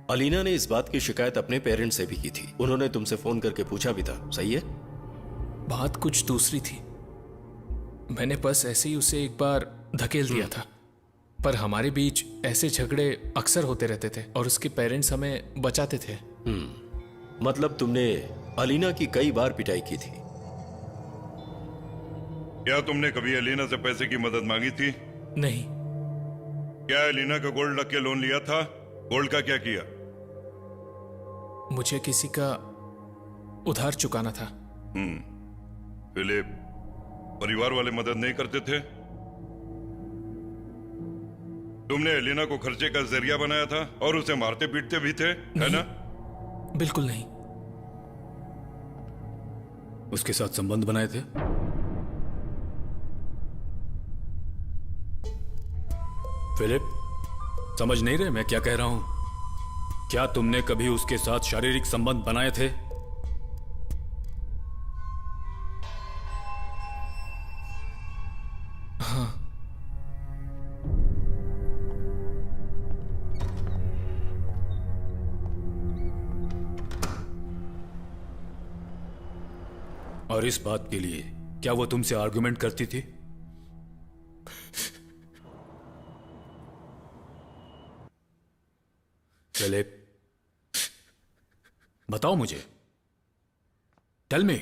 अलीना ने इस बात की शिकायत अपने पेरेंट्स से भी की थी। उन्होंने तुमसे फोन करके पूछा भी था, सही है? बात कुछ दूसरी थी। मैंने बस ऐसे ही उसे एक बार धकेल दिया था, पर हमारे बीच ऐसे झगड़े अक्सर होते रहते थे और उसके पेरेंट्स हमें बचाते थे। मतलब तुमने अलीना की कई बार पिटाई की थी? क्या तुमने कभी एलिना से पैसे की मदद मांगी थी? नहीं। क्या एलिना का गोल्ड रख के लोन लिया था? गोल्ड का क्या किया? मुझे किसी का उधार चुकाना था। फिलिप, परिवार वाले मदद नहीं करते थे? तुमने एलिना को खर्चे का जरिया बनाया था और उसे मारते पीटते भी थे, है ना? बिल्कुल नहीं। उसके साथ संबंध बनाए थे? फिलिप, समझ नहीं रहे मैं क्या कह रहा हूं? क्या तुमने कभी उसके साथ शारीरिक संबंध बनाए थे? हाँ। और इस बात के लिए क्या वो तुमसे आर्गुमेंट करती थी? फिलिप, बताओ मुझे। Tell me.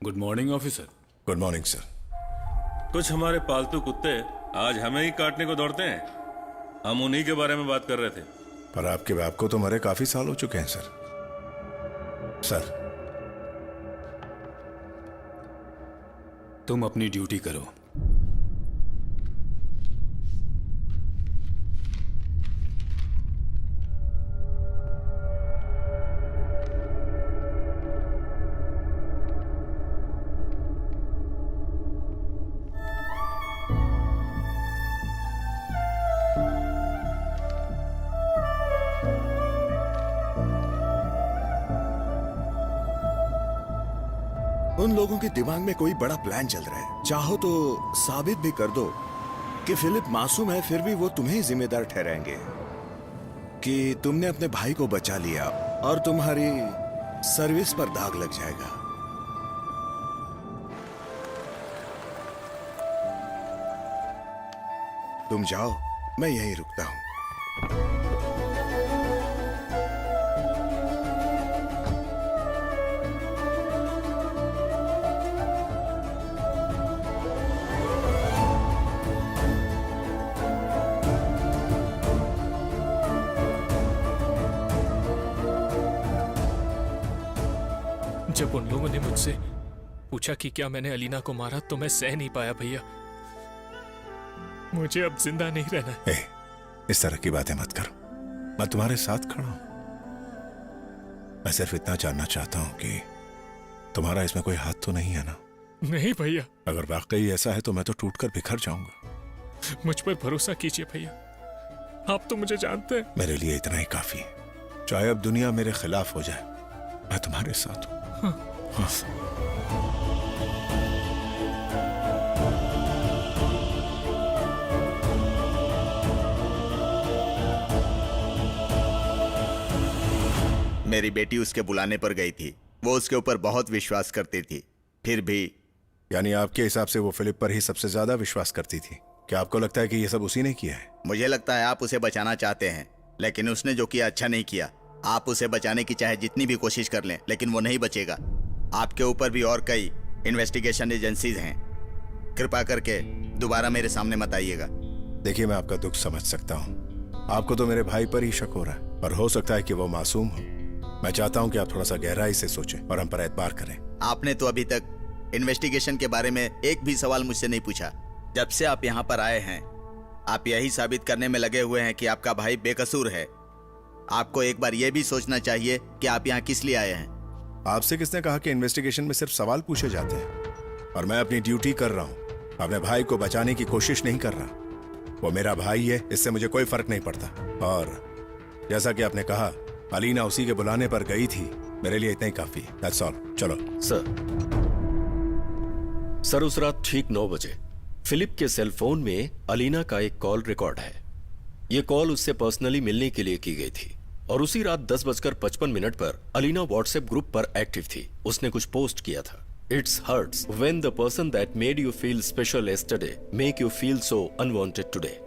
Good morning officer. Good morning sir. कुछ हमारे पालतू कुत्ते आज हमें ही काटने को दौड़ते हैं। हम उन्हीं के बारे में बात कर रहे थे। पर आपके बाप को तो मरे काफी साल हो चुके हैं सर। तुम अपनी ड्यूटी करो। उन लोगों के दिमाग में कोई बड़ा प्लान चल रहा है। चाहो तो साबित भी कर दो कि फिलिप मासूम है, फिर भी वो तुम्हें जिम्मेदार ठहराएंगे कि तुमने अपने भाई को बचा लिया और तुम्हारी सर्विस पर दाग लग जाएगा। तुम जाओ, मैं यहीं रुकता हूं। जब उन लोगों ने मुझसे पूछा कि क्या मैंने अलीना को मारा तो मैं सह नहीं पाया भैया। मुझे अब जिंदा नहीं रहना। इस तरह की बातें मत करो। मैं तुम्हारे साथ खड़ा हूं। मैं सिर्फ इतना जानना चाहता हूं कि तुम्हारा इसमें कोई हाथ तो नहीं है ना? नहीं भैया। अगर वाकई ऐसा है तो मैं तो टूटकर बिखर जाऊंगा। मुझ पर भरोसा कीजिए भैया, आप तो मुझे जानते हैं। मेरे लिए इतना ही काफी है। चाहे अब दुनिया मेरे खिलाफ हो जाए, मैं तुम्हारे साथ हूं। हाँ। मेरी बेटी उसके बुलाने पर गई थी। वो उसके ऊपर बहुत विश्वास करती थी, फिर भी। यानी आपके हिसाब से वो फिलिप पर ही सबसे ज्यादा विश्वास करती थी? क्या आपको लगता है कि ये सब उसी ने किया है? मुझे लगता है आप उसे बचाना चाहते हैं, लेकिन उसने जो किया अच्छा नहीं किया। आप उसे बचाने की चाहे जितनी भी कोशिश कर लें, लेकिन वो नहीं बचेगा। आपके ऊपर भी और कई इन्वेस्टिगेशन एजेंसीज हैं। कृपा करके दोबारा मेरे सामने मत आइएगा। देखिए, मैं आपका दुख समझ सकता हूँ। आपको तो मेरे भाई पर ही शक हो रहा है, पर हो सकता है कि वो मासूम हो। मैं चाहता हूँ कि आप थोड़ा सा गहराई से सोचें और हम पर एतबार करें। आपने तो अभी तक इन्वेस्टिगेशन के बारे में एक भी सवाल मुझसे नहीं पूछा। जब से आप यहाँ पर आए हैं, आप यही साबित करने में लगे हुए हैं कि आपका भाई बेकसूर है। आपको एक बार यह भी सोचना चाहिए कि आप यहाँ किस लिए आए हैं। आपसे किसने कहा कि इन्वेस्टिगेशन में सिर्फ सवाल पूछे जाते हैं? और मैं अपनी ड्यूटी कर रहा हूँ, अपने भाई को बचाने की कोशिश नहीं कर रहा। वो मेरा भाई है, इससे मुझे कोई फर्क नहीं पड़ता। और जैसा कि आपने कहा, अलीना उसी के बुलाने पर गई थी। मेरे लिए इतना ही काफी। That's all. चलो। सर, उस रात ठीक 9 बजे फिलिप के सेल फोन में अलीना का एक कॉल रिकॉर्ड है। ये कॉल उससे पर्सनली मिलने के लिए की गई थी और उसी रात 10:55 पर अलीना व्हाट्सएप ग्रुप पर एक्टिव थी। उसने कुछ पोस्ट किया था। It's hurts when the person that made you feel special yesterday make you feel so unwanted today.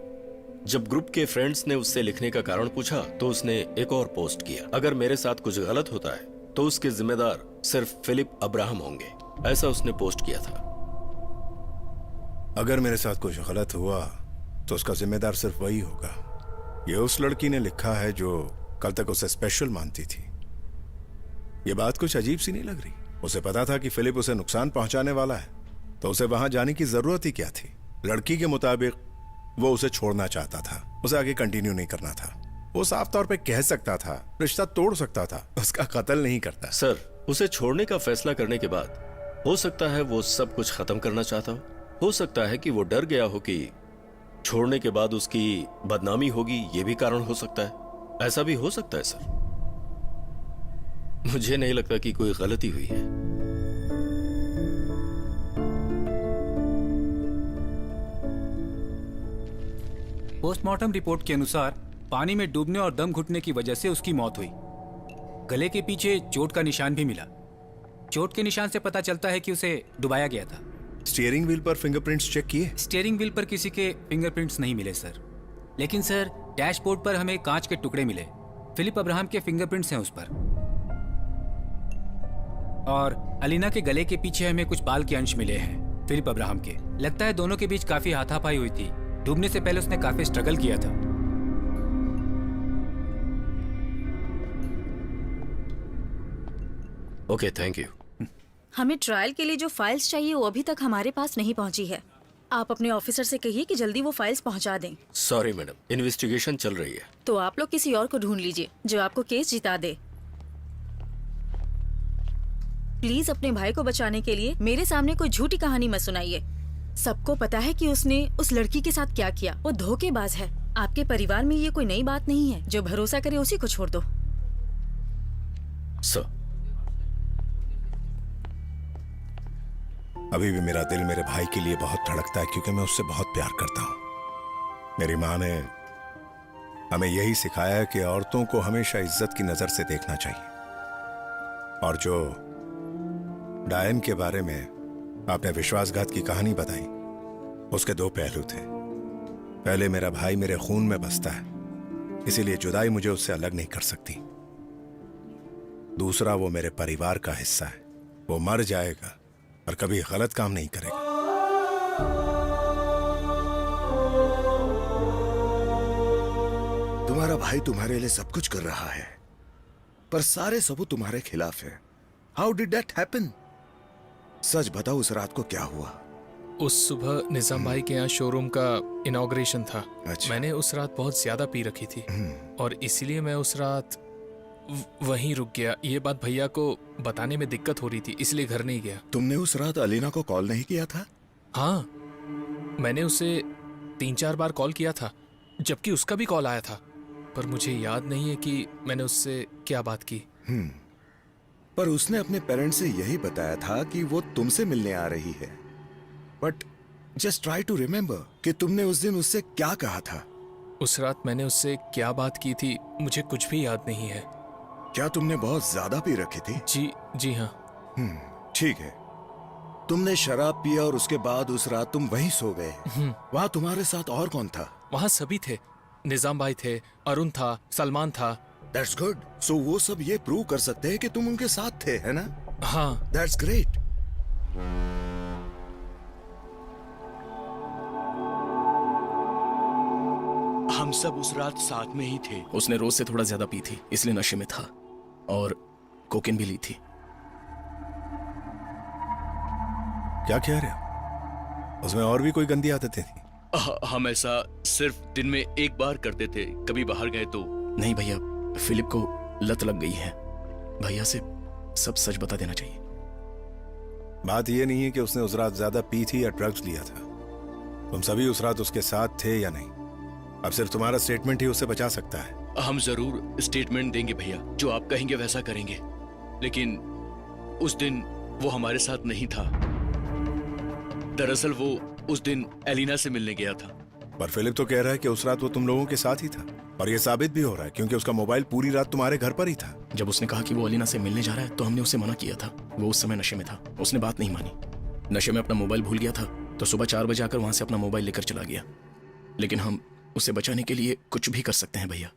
जब ग्रुप के फ्रेंड्स ने उससे लिखने का कारण पूछा तो उसने एक और पोस्ट किया, अगर मेरे साथ कुछ गलत होता है तो उसके जिम्मेदार सिर्फ फिलिप अब्राहम होंगे। ऐसा उसने पोस्ट किया था। अगर मेरे साथ कुछ गलत हुआ तो उसका जिम्मेदार सिर्फ वही होगा। ये उस लड़की ने लिखा है जो कल तक उसे स्पेशल मानती थी। ये बात कुछ अजीब सी नहीं लग रही? उसे पता था कि फिलिप उसे नुकसान पहुंचाने वाला है, तो उसे वहां जाने की जरूरत ही क्या थी? लड़की के मुताबिक वो उसे छोड़ना चाहता था, उसे आगे कंटिन्यू नहीं करना था। वो साफ तौर पे कह सकता था, रिश्ता तोड़ सकता था, उसका कत्ल नहीं करता। सर, उसे छोड़ने का फैसला करने के बाद हो सकता है वो सब कुछ खत्म करना चाहता हो सकता है कि वो डर गया हो कि छोड़ने के बाद उसकी बदनामी होगी। ये भी कारण हो सकता है। ऐसा भी हो सकता है सर। मुझे नहीं लगता कि कोई गलती हुई है। पोस्टमार्टम रिपोर्ट के अनुसार पानी में डूबने और दम घुटने की वजह से उसकी मौत हुई। गले के पीछे चोट का निशान भी मिला। चोट के निशान से पता चलता है कि उसे डुबाया गया था। स्टीयरिंग व्हील पर फिंगरप्रिंट्स चेक किए? स्टीयरिंग व्हील पर किसी के फिंगरप्रिंट्स नहीं मिले सर, लेकिन सर डैशबोर्ड पर हमें कांच के टुकड़े मिले। फिलिप अब्राहम के फिंगरप्रिंट्स हैं उस पर। और अलीना के गले के पीछे हमें कुछ बाल के अंश मिले हैं फिलिप अब्राहम के। लगता है दोनों के बीच काफी हाथापाई हुई थी। डूबने से पहले उसने काफी स्ट्रगल किया था। Okay, thank you. हमें ट्रायल के लिए जो फाइल्स चाहिए वो अभी तक हमारे पास नहीं पहुंची है। आप अपने ऑफिसर से कहिए कि जल्दी वो फाइल्स पहुंचा दें। सॉरी मैडम, इन्वेस्टिगेशन चल रही है। तो आप लोग किसी और को ढूंढ लीजिए जो आपको केस जिता दे। प्लीज अपने भाई को बचाने के लिए मेरे सामने कोई झूठी कहानी मत सुनाइए। सबको पता है कि उसने उस लड़की के साथ क्या किया। वो धोखेबाज है। आपके परिवार में ये कोई नई बात नहीं है। जो भरोसा करे उसी को छोड़ दो। सर, अभी भी मेरा दिल मेरे भाई के लिए बहुत धड़कता है क्योंकि मैं उससे बहुत प्यार करता हूं। मेरी माँ ने हमें यही सिखाया है कि औरतों को हमेशा इज्जत की नजर से देखना चाहिए। और जो डायन के बारे में आपने विश्वासघात की कहानी बताई, उसके दो पहलू थे। पहले, मेरा भाई मेरे खून में बसता है, इसीलिए जुदाई मुझे उससे अलग नहीं कर सकती। दूसरा, वो मेरे परिवार का हिस्सा है। वो मर जाएगा और कभी गलत काम नहीं करेगा। तुम्हारा भाई तुम्हारे लिए सब कुछ कर रहा है, पर सारे सबूत तुम्हारे खिलाफ है। How did that happen? सच बताओ, उस रात को क्या हुआ? उस सुबह निजाम भाई के यहाँ शोरूम का इनॉग्रेशन था। अच्छा। मैंने उस रात बहुत ज्यादा पी रखी थी और इसीलिए मैं उस रात वहीं रुक गया। ये बात भैया को बताने में दिक्कत हो रही थी, इसलिए घर नहीं गया। तुमने उस रात अलीना को कॉल नहीं किया था? हाँ, मैंने उसे 3-4 बार कॉल किया था, जबकि उसका भी कॉल आया था, पर मुझे याद नहीं है कि मैंने उससे क्या बात की। पर उसने अपने पेरेंट्स से यही बताया था कि वो तुमसे मिलने आ रही है। But just try to remember कि तुमने उस दिन उससे क्या कहा था। उस रात मैंने उससे क्या बात की थी मुझे कुछ भी याद नहीं है। क्या तुमने बहुत ज्यादा पी रखी थी? जी हाँ। ठीक है। तुमने शराब पिया और उसके बाद उस रात तुम वहीं सो गए। वहां तुम्हारे साथ और कौन था? वहाँ सभी थे। निजाम भाई थे, अरुण था, सलमान था। That's good. सो वो सब ये प्रूव कर सकते हैं कि तुम उनके साथ थे, है ना? हाँ। That's great. हम सब उस रात साथ में ही थे। उसने रोज से थोड़ा ज्यादा पी थी, इसलिए नशे में था, और कोकेन भी ली थी। क्या कह रहे हो? उसमें और भी कोई गंदी आदतें थी? हम ऐसा सिर्फ दिन में एक बार करते थे, कभी बाहर गए तो। नहीं भैया, फिलिप को लत लग गई है। भैया से सब सच बता देना चाहिए। बात यह नहीं है कि उसने उस रात ज्यादा पी थी या ड्रग्स लिया था। तुम सभी उस रात उसके साथ थे या नहीं? अब सिर्फ तुम्हारा स्टेटमेंट ही उससे बचा सकता है। हम जरूर स्टेटमेंट देंगे भैया, जो आप कहेंगे वैसा करेंगे। लेकिन उस दिन वो हमारे साथ नहीं था। दरअसल वो उस दिन एलिना से मिलने गया था। पर फिलिप तो कह रहा है कि उस रात वो तुम लोगों के साथ ही था, और ये साबित भी हो रहा है क्योंकि उसका मोबाइल पूरी रात तुम्हारे घर पर ही था। जब उसने कहा कि वो अलीना से मिलने जा रहा है तो हमने उसे मना किया था। वो उस समय नशे में था, उसने बात नहीं मानी। नशे में अपना मोबाइल भूल गया था, तो सुबह 4 बजे आकर वहां से अपना मोबाइल लेकर चला गया। लेकिन हम उसे बचाने के लिए कुछ भी कर सकते हैं भैया।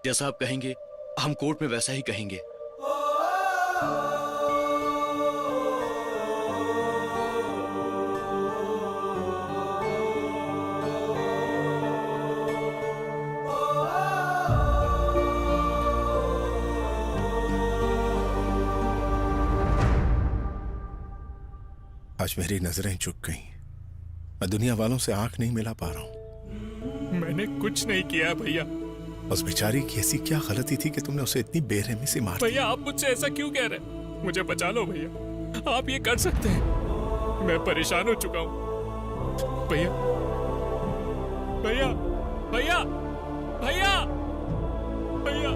जैसा आप कहेंगे, हम कोर्ट में वैसा ही कहेंगे। आज मेरी नजरें झुक गई। मैं दुनिया वालों से आंख नहीं मिला पा रहा हूं। मैंने कुछ नहीं किया भैया। उस बेचारी की ऐसी क्या गलती थी कि तुमने उसे इतनी बेरहमी से मार दिया? भैया आप मुझसे ऐसा क्यों कह रहे हैं? मुझे बचा लो भैया, आप ये कर सकते हैं। मैं परेशान हो चुका हूँ भैया। भैया भैया भैया भैया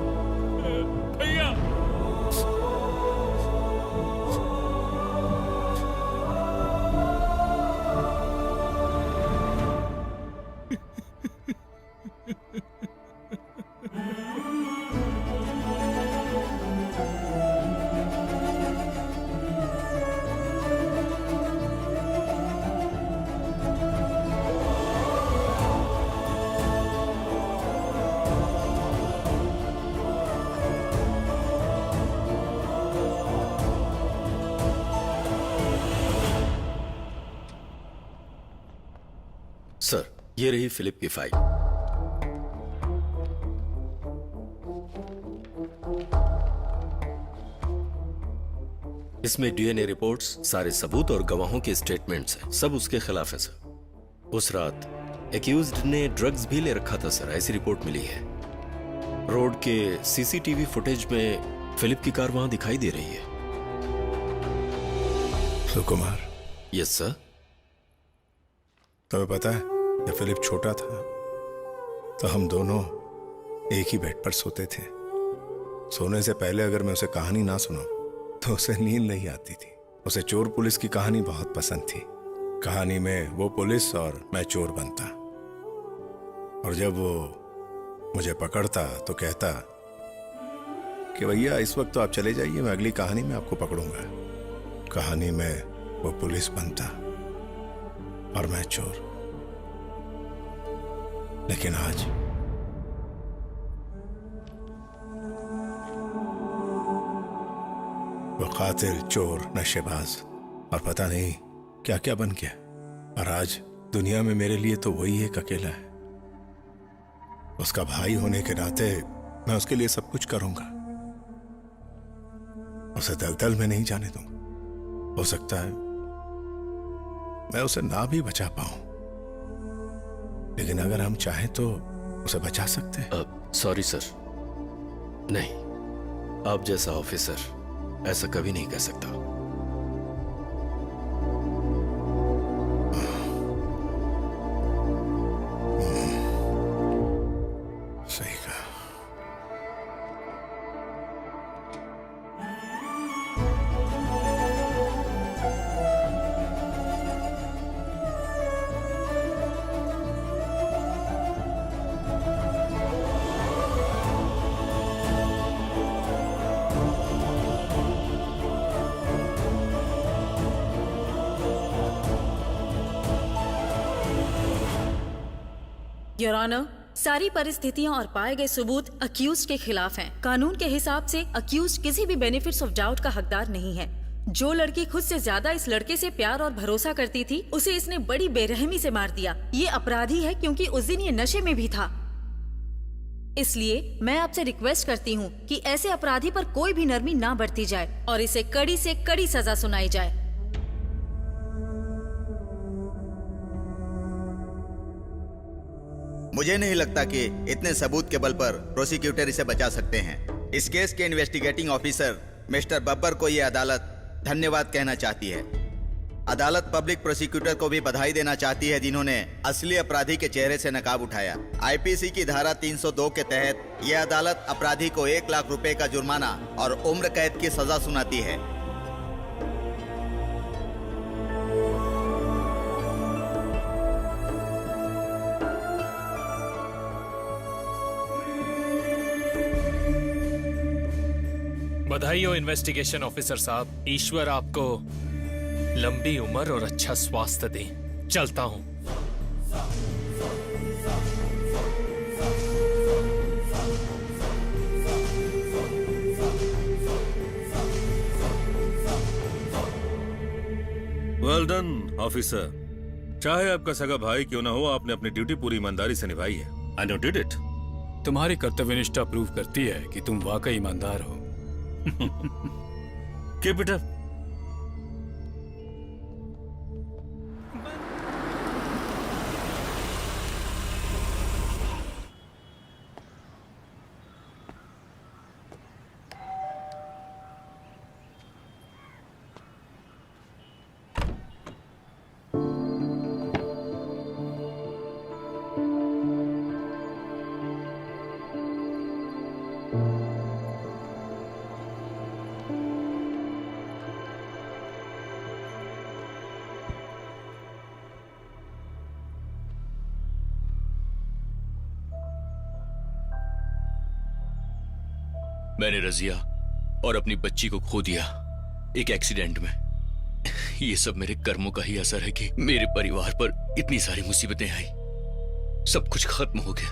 भैया। सर, ये रही फिलिप की फाइल। इसमें डीएनए रिपोर्ट्स, सारे सबूत और गवाहों के स्टेटमेंट्स हैं। सब उसके खिलाफ है सर। उस रात एक्यूज्ड ने ड्रग्स भी ले रखा था सर, ऐसी रिपोर्ट मिली है। रोड के सीसीटीवी फुटेज में फिलिप की कार वहां दिखाई दे रही है। सुकुमार। Yes sir. तुम्हें पता है, जब फिलिप छोटा था तो हम दोनों एक ही बेड पर सोते थे। सोने से पहले अगर मैं उसे कहानी ना सुनाऊं तो उसे नींद नहीं आती थी। उसे चोर पुलिस की कहानी बहुत पसंद थी। कहानी में वो पुलिस और मैं चोर बनता, और जब वो मुझे पकड़ता तो कहता कि भैया इस वक्त तो आप चले जाइए, मैं अगली कहानी में आपको पकड़ूंगा। कहानी में वो पुलिस बनता और मैं चोर। लेकिन आज वो कातिल, चोर, नशेबाज और पता नहीं क्या क्या बन गया। और आज दुनिया में मेरे लिए तो वही एक अकेला है। उसका भाई होने के नाते मैं उसके लिए सब कुछ करूंगा। उसे दलदल में नहीं जाने दूंगा। हो सकता है मैं उसे ना भी बचा पाऊं, लेकिन अगर हम चाहें तो उसे बचा सकते हैं। सॉरी सर, नहीं, आप जैसा ऑफिसर ऐसा कभी नहीं कह सकता। योर ऑनर, सारी परिस्थितियां और पाए गए सबूत अक्यूज के खिलाफ हैं। कानून के हिसाब से अक्यूज किसी भी बेनिफिट्स ऑफ डाउट का हकदार नहीं है। जो लड़की खुद से ज्यादा इस लड़के से प्यार और भरोसा करती थी, उसे इसने बड़ी बेरहमी से मार दिया। ये अपराधी है क्योंकि उस दिन ये नशे में भी था। इसलिए मैं आपसे रिक्वेस्ट करती हूँ कि ऐसे अपराधी पर कोई भी नरमी ना बरती जाए और इसे कड़ी से कड़ी सजा सुनाई जाए। मुझे नहीं लगता कि इतने सबूत के बल पर प्रोसिक्यूटर इसे बचा सकते हैं। इस केस के इन्वेस्टिगेटिंग ऑफिसर मिस्टर बब्बर को ये अदालत धन्यवाद कहना चाहती है। अदालत पब्लिक प्रोसिक्यूटर को भी बधाई देना चाहती है जिन्होंने असली अपराधी के चेहरे से नकाब उठाया। आईपीसी की धारा 302 के तहत यह अदालत अपराधी को 1 लाख रुपए का जुर्माना और उम्र कैद की सजा सुनाती है। बधाई हो इन्वेस्टिगेशन ऑफिसर साहब। ईश्वर आपको लंबी उम्र और अच्छा स्वास्थ्य दे। चलता हूं। Well done officer. चाहे आपका सगा भाई क्यों ना हो, आपने अपनी ड्यूटी पूरी ईमानदारी से निभाई है। I know did it. तुम्हारी कर्तव्यनिष्ठा प्रूव करती है कि तुम वाकई ईमानदार हो। Keep it up. मैंने रजिया और अपनी बच्ची को खो दिया एक एक्सीडेंट में। ये सब मेरे कर्मों का ही असर है कि मेरे परिवार पर इतनी सारी मुसीबतें आई। सब कुछ खत्म हो गया।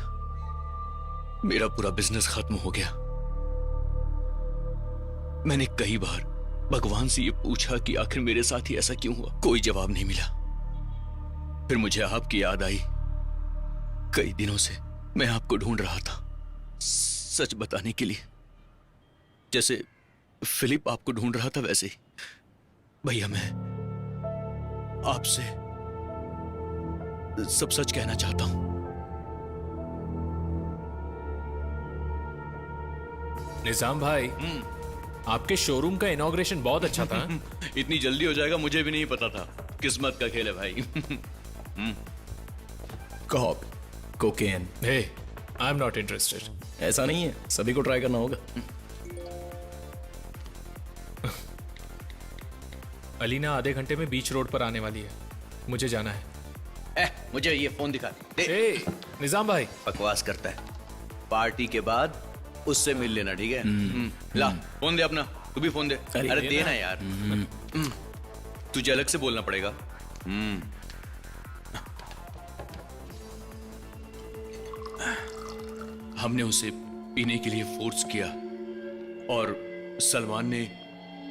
मेरा पूरा बिजनेस खत्म हो गया। मैंने कई बार भगवान से ये पूछा कि आखिर मेरे साथ ही ऐसा क्यों हुआ। कोई जवाब नहीं मिला। फिर मुझे आपकी याद आई। कई दिनों से मैं आपको ढूंढ रहा था, सच बताने के लिए। जैसे फिलिप आपको ढूंढ रहा था वैसे ही भैया मैं आपसे सब सच कहना चाहता हूं। निजाम भाई, आपके शोरूम का इनॉग्रेशन बहुत अच्छा था। इतनी जल्दी हो जाएगा मुझे भी नहीं पता था। किस्मत का खेल है भाई। Coke, cocaine. Hey, I am not interested. ऐसा नहीं है, सभी को ट्राई करना होगा। अलीना आधे घंटे में बीच रोड पर आने वाली है। मुझे जाना है। मुझे ये फोन दिखा दे। निजाम भाई बकवास करता है। पार्टी के बाद उससे मिल लेना, ठीक है? ला फोन दे अपना। तू भी फोन दे। अरे दे ना यार। तुझे अलग से बोलना पड़ेगा। हमने उसे पीने के लिए फोर्स किया और सलमान ने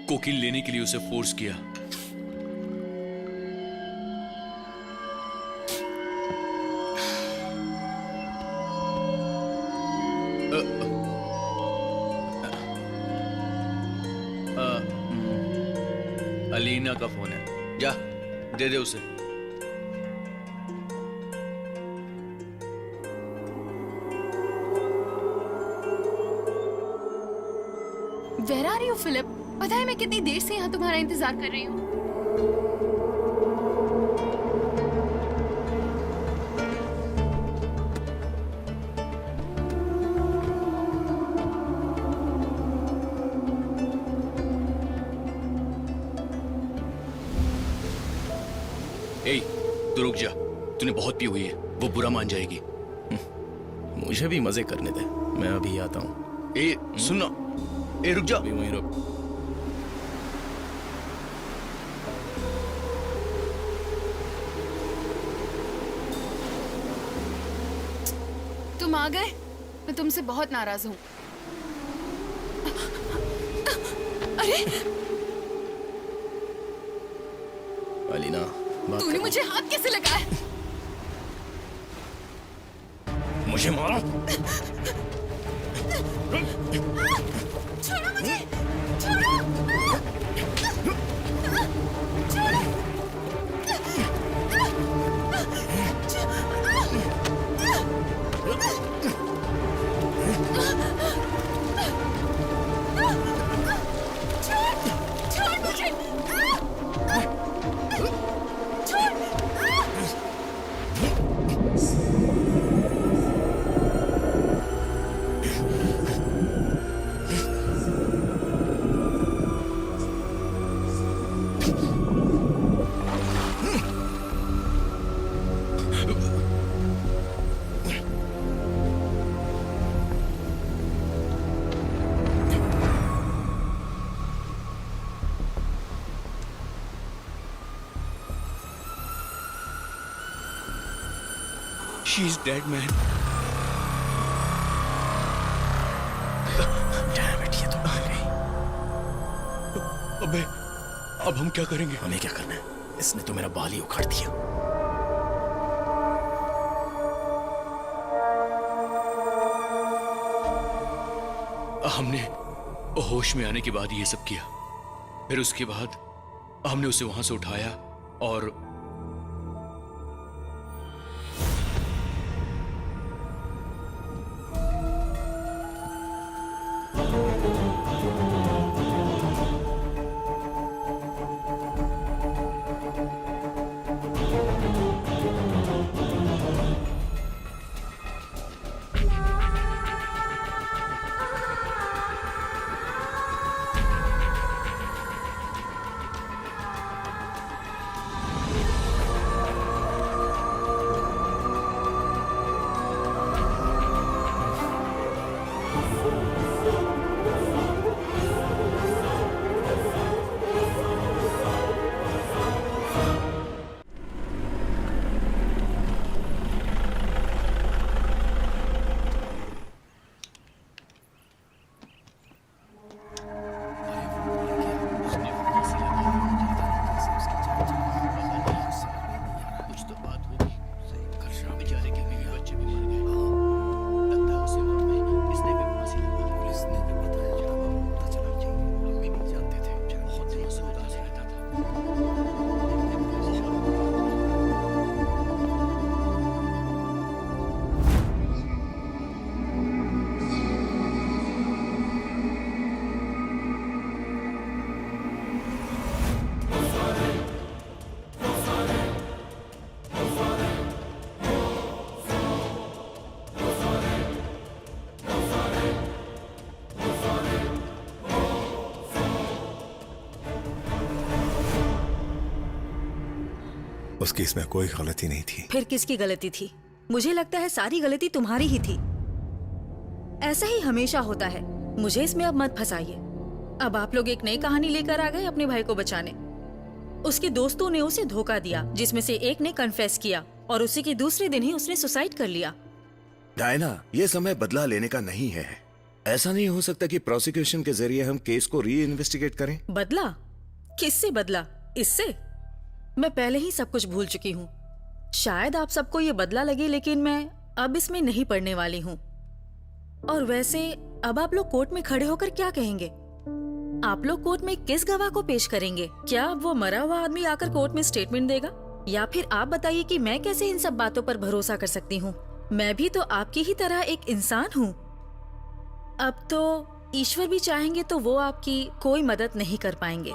कोकीन लेने के लिए उसे फोर्स किया। अलीना का फोन है, जा दे दे उसे। Where are you, Philip? पता है मैं कितनी देर से यहाँ तुम्हारा इंतजार कर रही हूँ। ए, तू रुक जा। तूने बहुत पी हुई है, वो बुरा मान जाएगी। मुझे भी मजे करने दे, मैं अभी आता हूँ। ए सुन ना, ए रुक जा। वहीं रुक। तुम आ गए। मैं तुमसे बहुत नाराज हूँ। अरे अलीना, बात तूने करो। मुझे हाथ कैसे लगाया? मुझे मारो। छोड़ो मुझे, छोड़ो। छोड़ मुझे। She's dead, man. Damn it, ये तो मर गई। अबे, अब हम क्या करेंगे? हमें क्या करना है? इसने तो मेरा बाल ही उखाड़ दिया। हमने होश में आने के बाद ये सब किया। फिर उसके बाद हमने उसे वहां से उठाया और उसकी इसमें कोई गलती नहीं थी। फिर किसकी गलती थी? मुझे लगता है सारी गलती तुम्हारी ही थी। ऐसा ही हमेशा होता है। मुझे इसमें अब मत फंसाइए। अब आप लोग एक नई कहानी लेकर आ गए अपने भाई को बचाने। उसके दोस्तों ने उसे धोखा दिया, जिसमें से एक ने कन्फेस किया और उसी के दूसरे दिन ही उसने सुसाइड कर लिया। डायना, ये समय बदला लेने का नहीं है। ऐसा नहीं हो सकता कि प्रोसिक्यूशन के जरिए हम केस को री इन्वेस्टिगेट करें। बदला? किससे बदला? इससे? मैं पहले ही सब कुछ भूल चुकी हूँ। शायद आप सबको ये बदला लगे, लेकिन मैं अब इसमें नहीं पड़ने वाली हूँ। और वैसे अब आप लोग कोर्ट में खड़े होकर क्या कहेंगे? आप लोग कोर्ट में किस गवाह को पेश करेंगे? क्या अब वो मरा हुआ आदमी आकर कोर्ट में स्टेटमेंट देगा? या फिर आप बताइए कि मैं कैसे इन सब बातों पर भरोसा कर सकती हूँ? मैं भी तो आपकी ही तरह एक इंसान हूँ। अब तो ईश्वर भी चाहेंगे तो वो आपकी कोई मदद नहीं कर पाएंगे।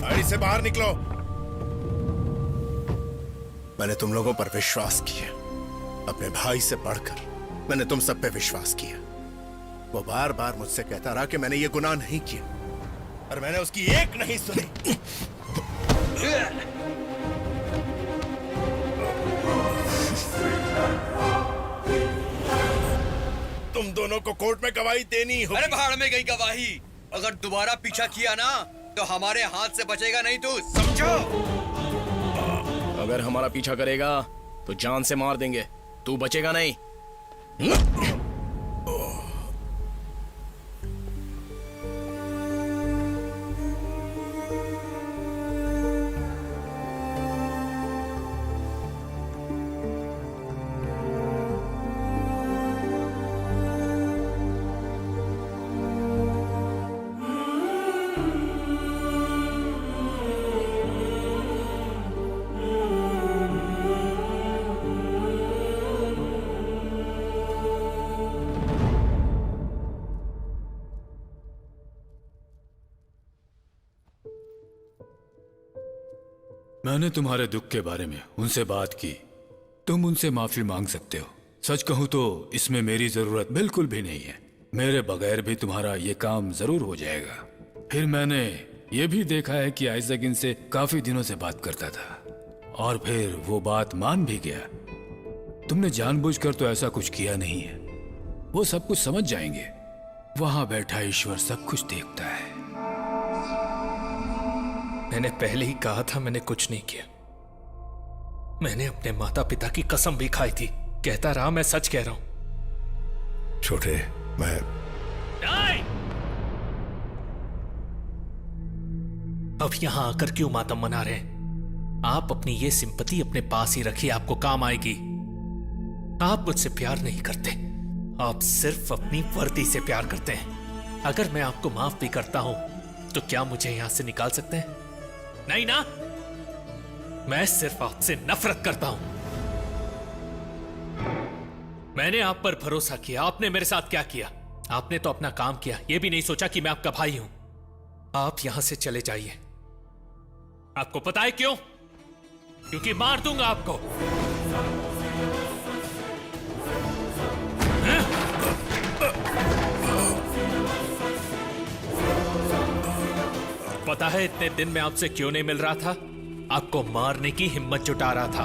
गाड़ी से बाहर निकलो। मैंने तुम लोगों पर विश्वास किया, अपने भाई से बढ़कर मैंने तुम सब पे विश्वास किया। वो बार बार मुझसे कहता रहा कि मैंने ये गुनाह नहीं किया, पर मैंने उसकी एक नहीं सुनी। तुम दोनों को कोर्ट में गवाही देनी होगी। अरे भाड़ में गई गवाही। अगर दोबारा पीछा किया ना तो हमारे हाथ से बचेगा नहीं, तू समझो। अगर हमारा पीछा करेगा तो जान से मार देंगे, तू बचेगा नहीं। मैंने तुम्हारे दुख के बारे में उनसे बात की। तुम उनसे माफी मांग सकते हो। सच कहूं तो इसमें मेरी जरूरत बिल्कुल भी नहीं है। मेरे बगैर भी तुम्हारा ये काम जरूर हो जाएगा। फिर मैंने ये भी देखा है कि आइजक इनसे काफी दिनों से बात करता था और फिर वो बात मान भी गया। तुमने जानबूझकर तो ऐसा कुछ किया नहीं है। वो सब कुछ समझ जाएंगे। वहां बैठा ईश्वर सब कुछ देखता है। मैंने पहले ही कहा था मैंने कुछ नहीं किया। मैंने अपने माता पिता की कसम भी खाई थी। कहता रहा मैं सच कह रहा हूं। छोटे, मैं अब यहां आकर क्यों मातम मना रहे हैं? आप अपनी ये सिंपैथी अपने पास ही रखिए, आपको काम आएगी। आप मुझसे प्यार नहीं करते, आप सिर्फ अपनी वर्दी से प्यार करते हैं। अगर मैं आपको माफ भी करता हूं तो क्या मुझे यहां से निकाल सकते हैं? नहीं ना। मैं सिर्फ आपसे नफरत करता हूं। मैंने आप पर भरोसा किया। आपने मेरे साथ क्या किया? आपने तो अपना काम किया, यह भी नहीं सोचा कि मैं आपका भाई हूं। आप यहां से चले जाइए। आपको पता है क्यों? क्योंकि मार दूंगा आपको। पता है इतने दिन में आपसे क्यों नहीं मिल रहा था? आपको मारने की हिम्मत जुटा रहा था।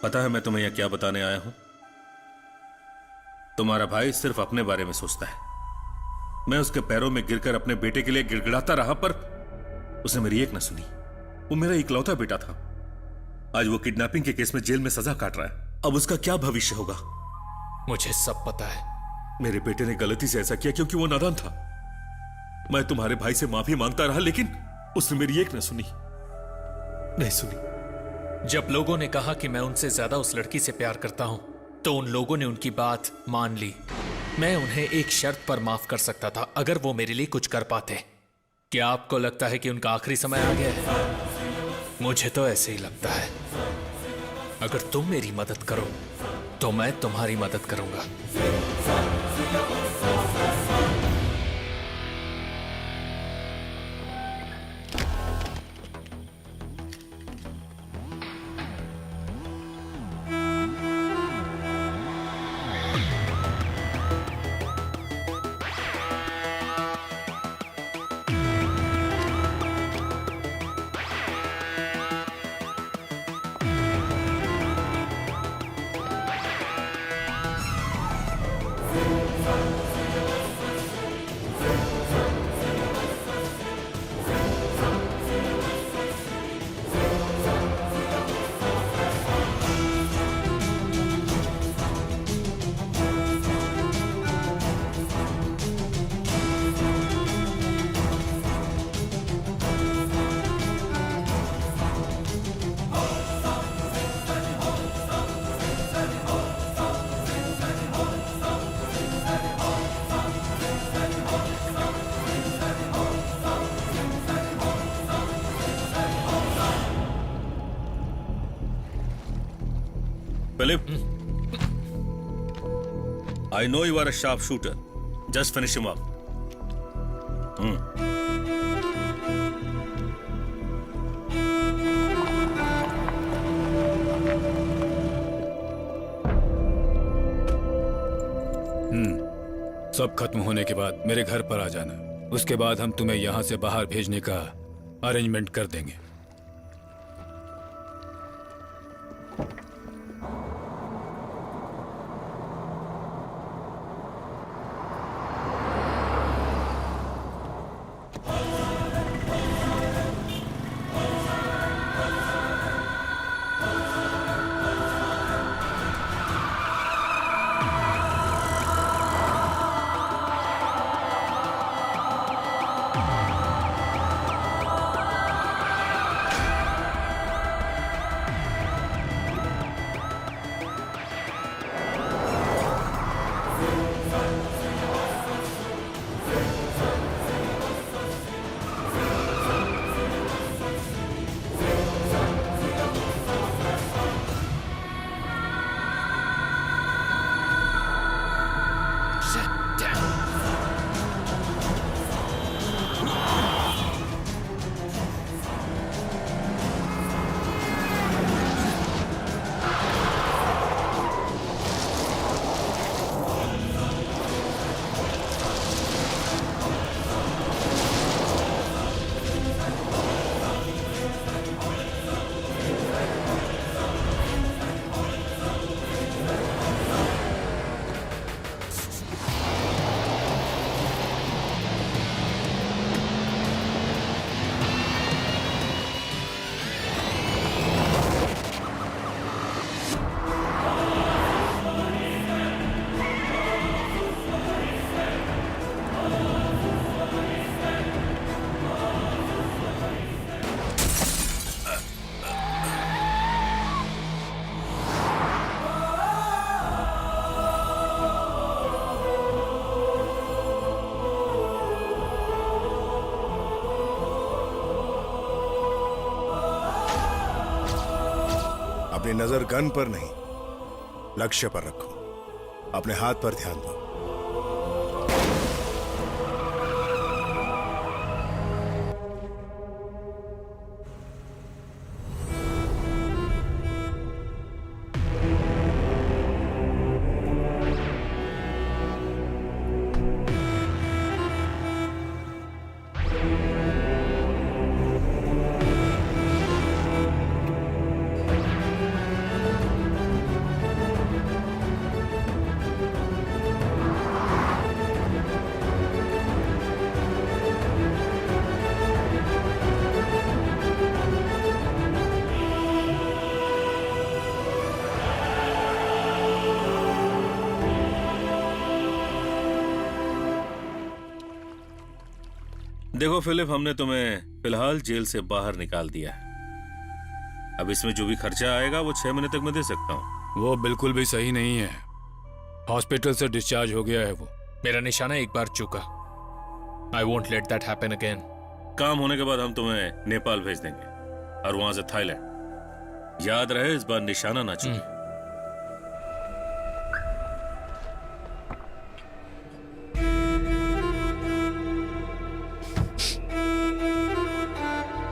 पता है मैं तुम्हें यह क्या बताने आया हूं? तुम्हारा भाई सिर्फ अपने बारे में सोचता है। मैं उसके पैरों में गिरकर अपने बेटे के लिए गिड़गिड़ाता रहा, पर उसने मेरी एक न सुनी। वो मेरा इकलौता बेटा था। आज वो किडनैपिंग के केस में जेल में सजा काट रहा है। अब उसका क्या भविष्य होगा? मुझे सब पता है। मेरे बेटे ने गलती से ऐसा किया क्योंकि वो नादान था। मैं तुम्हारे भाई से माफी मांगता रहा, लेकिन उसने मेरी एक न सुनी, नहीं सुनी। जब लोगों ने कहा कि मैं उनसे ज्यादा उस लड़की से प्यार करता हूं, तो उन लोगों ने उनकी बात मान ली। मैं उन्हें एक शर्त पर माफ कर सकता था, अगर वो मेरे लिए कुछ कर पाते। क्या आपको लगता है कि उनका आखिरी समय आ गया है? मुझे तो ऐसे ही लगता है। अगर तुम मेरी मदद करो तो मैं तुम्हारी मदद करूंगा। Philip, I know you are a sharpshooter. Just finish him up. सब खत्म होने के बाद मेरे घर पर आ जाना। उसके बाद हम तुम्हें यहाँ से बाहर भेजने का अरेंजमेंट कर देंगे। अपनी नजर गन पर नहीं, लक्ष्य पर रखो। अपने हाथ पर ध्यान दो। देखो फिलिप, हमने तुम्हें फिलहाल जेल से बाहर निकाल दिया है। अब इसमें जो भी खर्चा आएगा वो 6 महीने तक मैं दे सकता हूँ। वो बिल्कुल भी सही नहीं है। हॉस्पिटल से डिस्चार्ज हो गया है वो। मेरा निशाना एक बार चुका। I won't let that happen again. काम होने के बाद हम तुम्हें नेपाल भेज देंगे और वहां से थाईलैंड। याद रहे, इस बार निशाना ना चुके।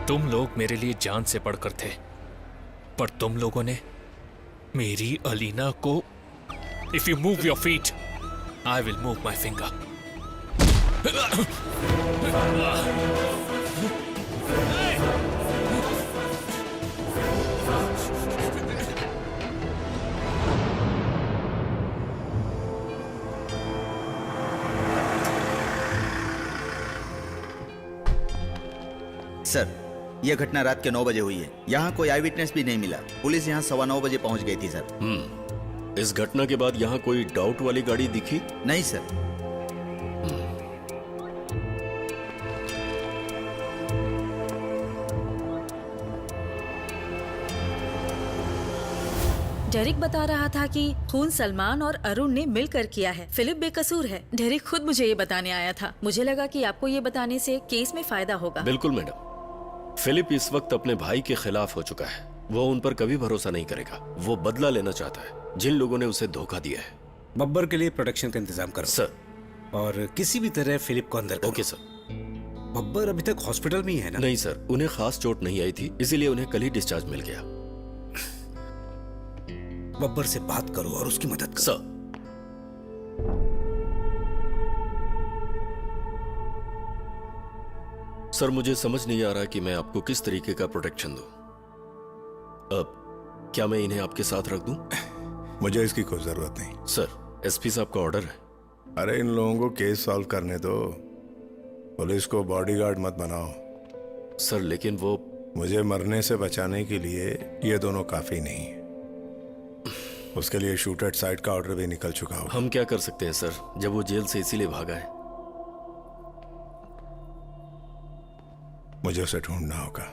तुम लोग मेरे लिए जान से बढ़कर थे, पर तुम लोगों ने मेरी अलीना को। If you move your feet, I will move my finger. Sir, यह घटना रात के 9 बजे हुई है। यहाँ कोई आई विटनेस भी नहीं मिला। पुलिस यहाँ 9:15 बजे पहुँच गई थी सर। इस घटना के बाद यहाँ कोई डाउट वाली गाड़ी दिखी? नहीं सर। डेरिक बता रहा था कि खून सलमान और अरुण ने मिलकर किया है। फिलिप बेकसूर है। डेरिक खुद मुझे ये बताने आया था। मुझे लगा कि आपको ये बताने से केस में फायदा होगा। बिल्कुल मैडम। फिलिप इस वक्त अपने भाई के खिलाफ हो चुका है। वो उन पर कभी भरोसा नहीं करेगा। वो बदला लेना चाहता है जिन लोगों ने उसे धोखा दिया है। बब्बर के लिए प्रोटेक्शन का इंतजाम करो सर, और किसी भी तरह फिलिप को अंदर करो। Okay sir. बब्बर अभी तक हॉस्पिटल में ही है ना? नहीं सर, उन्हें खास चोट नहीं आई थी, इसीलिए उन्हें कल ही डिस्चार्ज मिल गया। बब्बर से बात करो और उसकी मदद करो। सर। सर मुझे समझ नहीं आ रहा कि मैं आपको किस तरीके का प्रोटेक्शन दूं। अब क्या मैं इन्हें आपके साथ रख दूं? मुझे इसकी कोई जरूरत नहीं। सर एसपी साहब का ऑर्डर है। अरे इन लोगों को केस सॉल्व करने दो, पुलिस को बॉडीगार्ड मत बनाओ। सर लेकिन वो मुझे मरने से बचाने के लिए ये दोनों काफी नहीं। उसके लिए शूट एट साइट का ऑर्डर भी निकल चुका हो। हम क्या कर सकते हैं सर, जब वो जेल से इसीलिए भागा है। मुझे उसे ढूंढना होगा,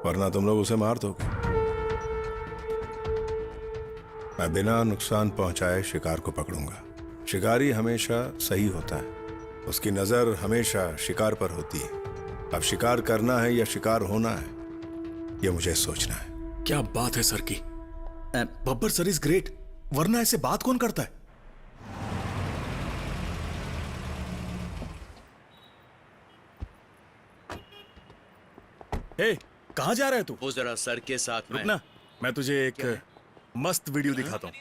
वरना तुम लोग उसे मार दोगे। मैं बिना नुकसान पहुंचाए शिकार को पकड़ूंगा। शिकारी हमेशा सही होता है, उसकी नजर हमेशा शिकार पर होती है। अब शिकार करना है या शिकार होना है, यह मुझे सोचना है। क्या बात है सर की। बब्बर सर इज ग्रेट, वरना ऐसे बात कौन करता है। हे, कहां जा रहा है तू? वो जरा सर के साथ में। रुकना, मैं तुझे एक मस्त वीडियो दिखाता हूं।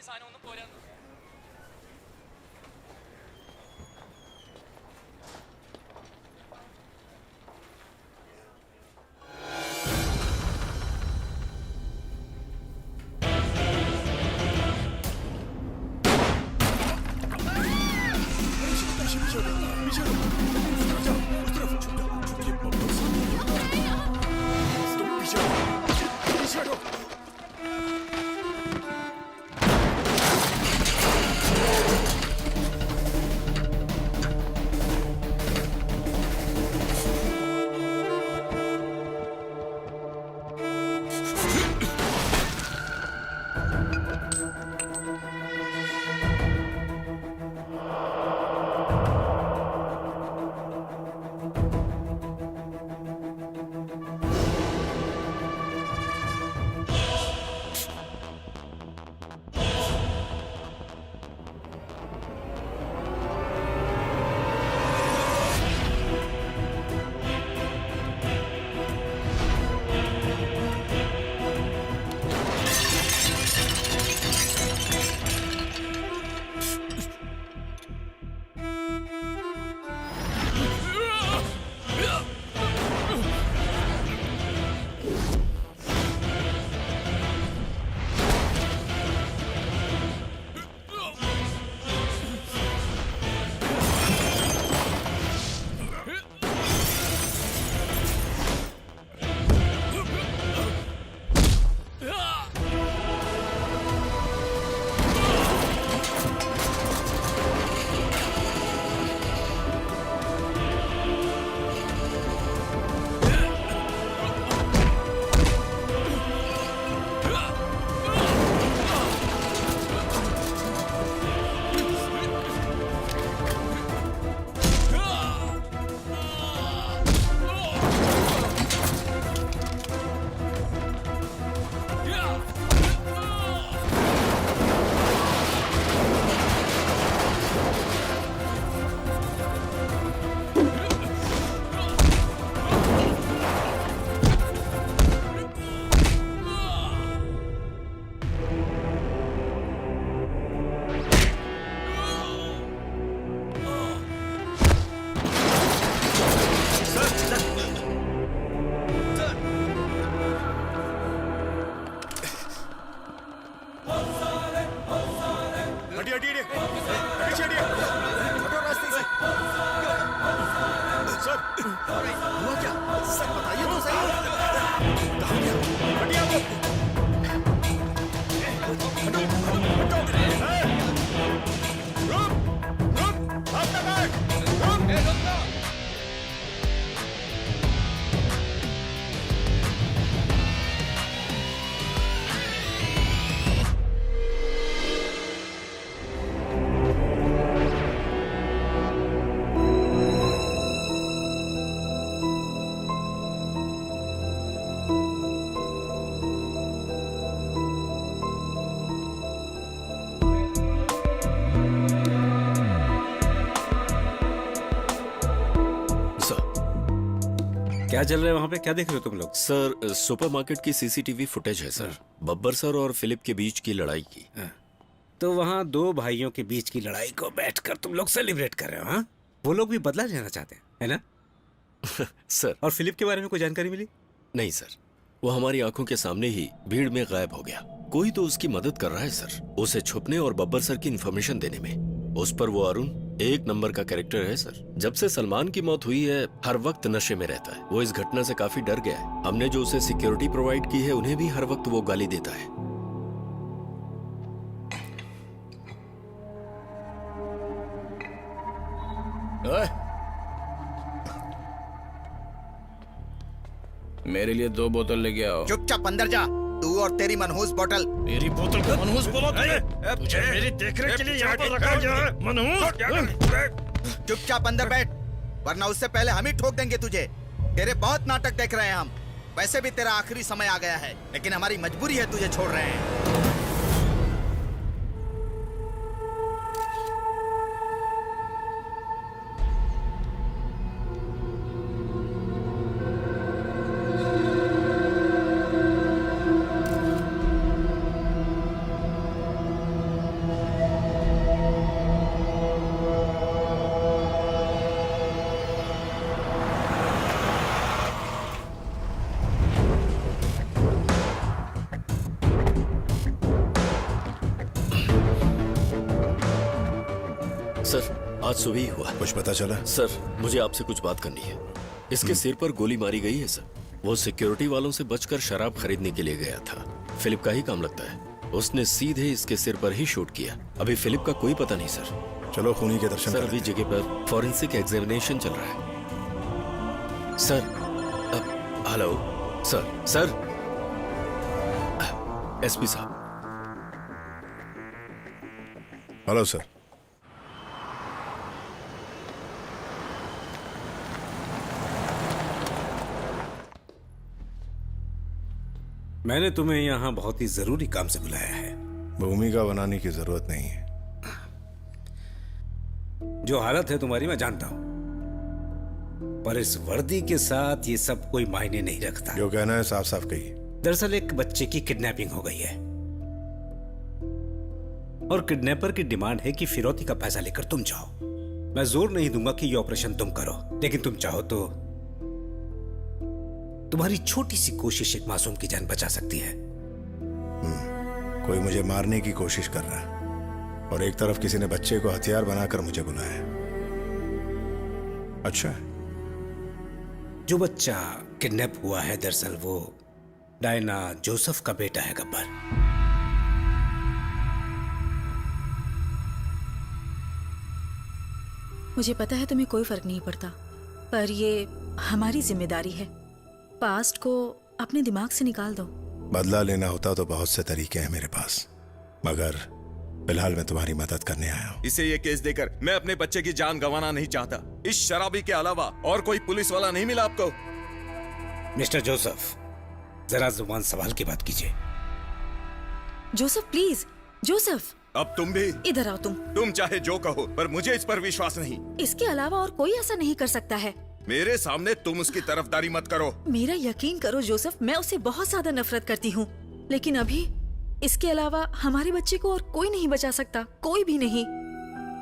क्या चल रहा है वहाँ पे, क्या देख रहे हो तुम लोग? सर सुपरमार्केट की सीसीटीवी फुटेज है सर, बब्बर सर और फिलिप के बीच की लड़ाई की। तो वहाँ दो भाइयों के बीच की लड़ाई को बैठकर तुम लोग सेलिब्रेट कर रहे हो? हाँ, वो लोग भी बदला लेना चाहते हैं, है ना? सर। और फिलिप के बारे में कोई जानकारी मिली? नहीं सर, वो हमारी आंखों के सामने ही भीड़ में गायब हो गया। कोई तो उसकी मदद कर रहा है सर, उसे छुपने और बब्बर सर की इन्फॉर्मेशन देने में। उस पर वो अरुण एक नंबर का कैरेक्टर है सर। जब से सलमान की मौत हुई है हर वक्त नशे में रहता है। वो इस घटना से काफी डर गया है। हमने जो उसे सिक्योरिटी प्रोवाइड की है उन्हें भी हर वक्त वो गाली देता है। मेरे लिए 2 बोतल लेके आओ। चुपचाप अंदर जा, तू और तेरी मनहूस बोतल। मेरी बोतल को मनहूस बोला तुमने? तुझे मेरी देखरेख के लिए यहाँ पर रखा गया है, मनहूस। चुपचाप अंदर बैठ, वरना उससे पहले हम ही ठोक देंगे तुझे। तेरे बहुत नाटक देख रहे हैं हम। वैसे भी तेरा आखिरी समय आ गया है, लेकिन हमारी मजबूरी है तुझे छोड़ रहे हैं। सर आज सुबह ही हुआ। कुछ पता चला? सर मुझे आपसे कुछ बात करनी है। इसके सिर पर गोली मारी गई है सर। वो सिक्योरिटी वालों से बचकर शराब खरीदने के लिए गया था। फिलिप का ही काम लगता है। उसने सीधे इसके सिर पर ही शूट किया। अभी फिलिप का कोई पता नहीं सर। चलो खूनी के दर्शन सर अभी जगह पर फॉरेंसिक एग्जामिनेशन चल रहा है sir. Hello sir. Sir SP साहब। Hello sir. मैंने तुम्हें यहाँ बहुत ही जरूरी काम से बुलाया है। भूमिका बनाने की जरूरत नहीं है। जो हालत है तुम्हारी मैं जानता हूं, पर इस वर्दी के साथ ये सब कोई मायने नहीं रखता। जो कहना है साफ साफ कहिए। दरअसल एक बच्चे की किडनैपिंग हो गई है और किडनैपर की डिमांड है कि फिरौती का पैसा लेकर तुम जाओ। मैं जोर नहीं दूंगा कि ये ऑपरेशन तुम करो, लेकिन तुम चाहो तो तुम्हारी छोटी सी कोशिश एक मासूम की जान बचा सकती है। कोई मुझे मारने की कोशिश कर रहा है और एक तरफ किसी ने बच्चे को हथियार बनाकर मुझे बुलाया है। अच्छा, जो बच्चा किडनैप हुआ है दरअसल वो डायना जोसेफ का बेटा है गब्बर। मुझे पता है तुम्हें कोई फर्क नहीं पड़ता, पर ये हमारी जिम्मेदारी है। पास्ट को अपने दिमाग से निकाल दो। बदला लेना होता तो बहुत से तरीके हैं मेरे पास, मगर फिलहाल मैं तुम्हारी मदद करने आया हूँ। इसे ये केस देकर मैं अपने बच्चे की जान गंवाना नहीं चाहता। इस शराबी के अलावा और कोई पुलिस वाला नहीं मिला आपको? मिस्टर जोसेफ, जरा जुबान संभाल के बात कीजिए। Joseph please, Joseph. अब तुम भी इधर आओ। तुम चाहे जो कहो, पर मुझे इस पर विश्वास नहीं। इसके अलावा और कोई ऐसा नहीं कर सकता है। मेरे सामने तुम उसकी तरफदारी मत करो। मेरा यकीन करो जोसेफ, मैं उससे बहुत ज्यादा नफरत करती हूँ, लेकिन अभी इसके अलावा हमारे बच्चे को और कोई नहीं बचा सकता, कोई भी नहीं।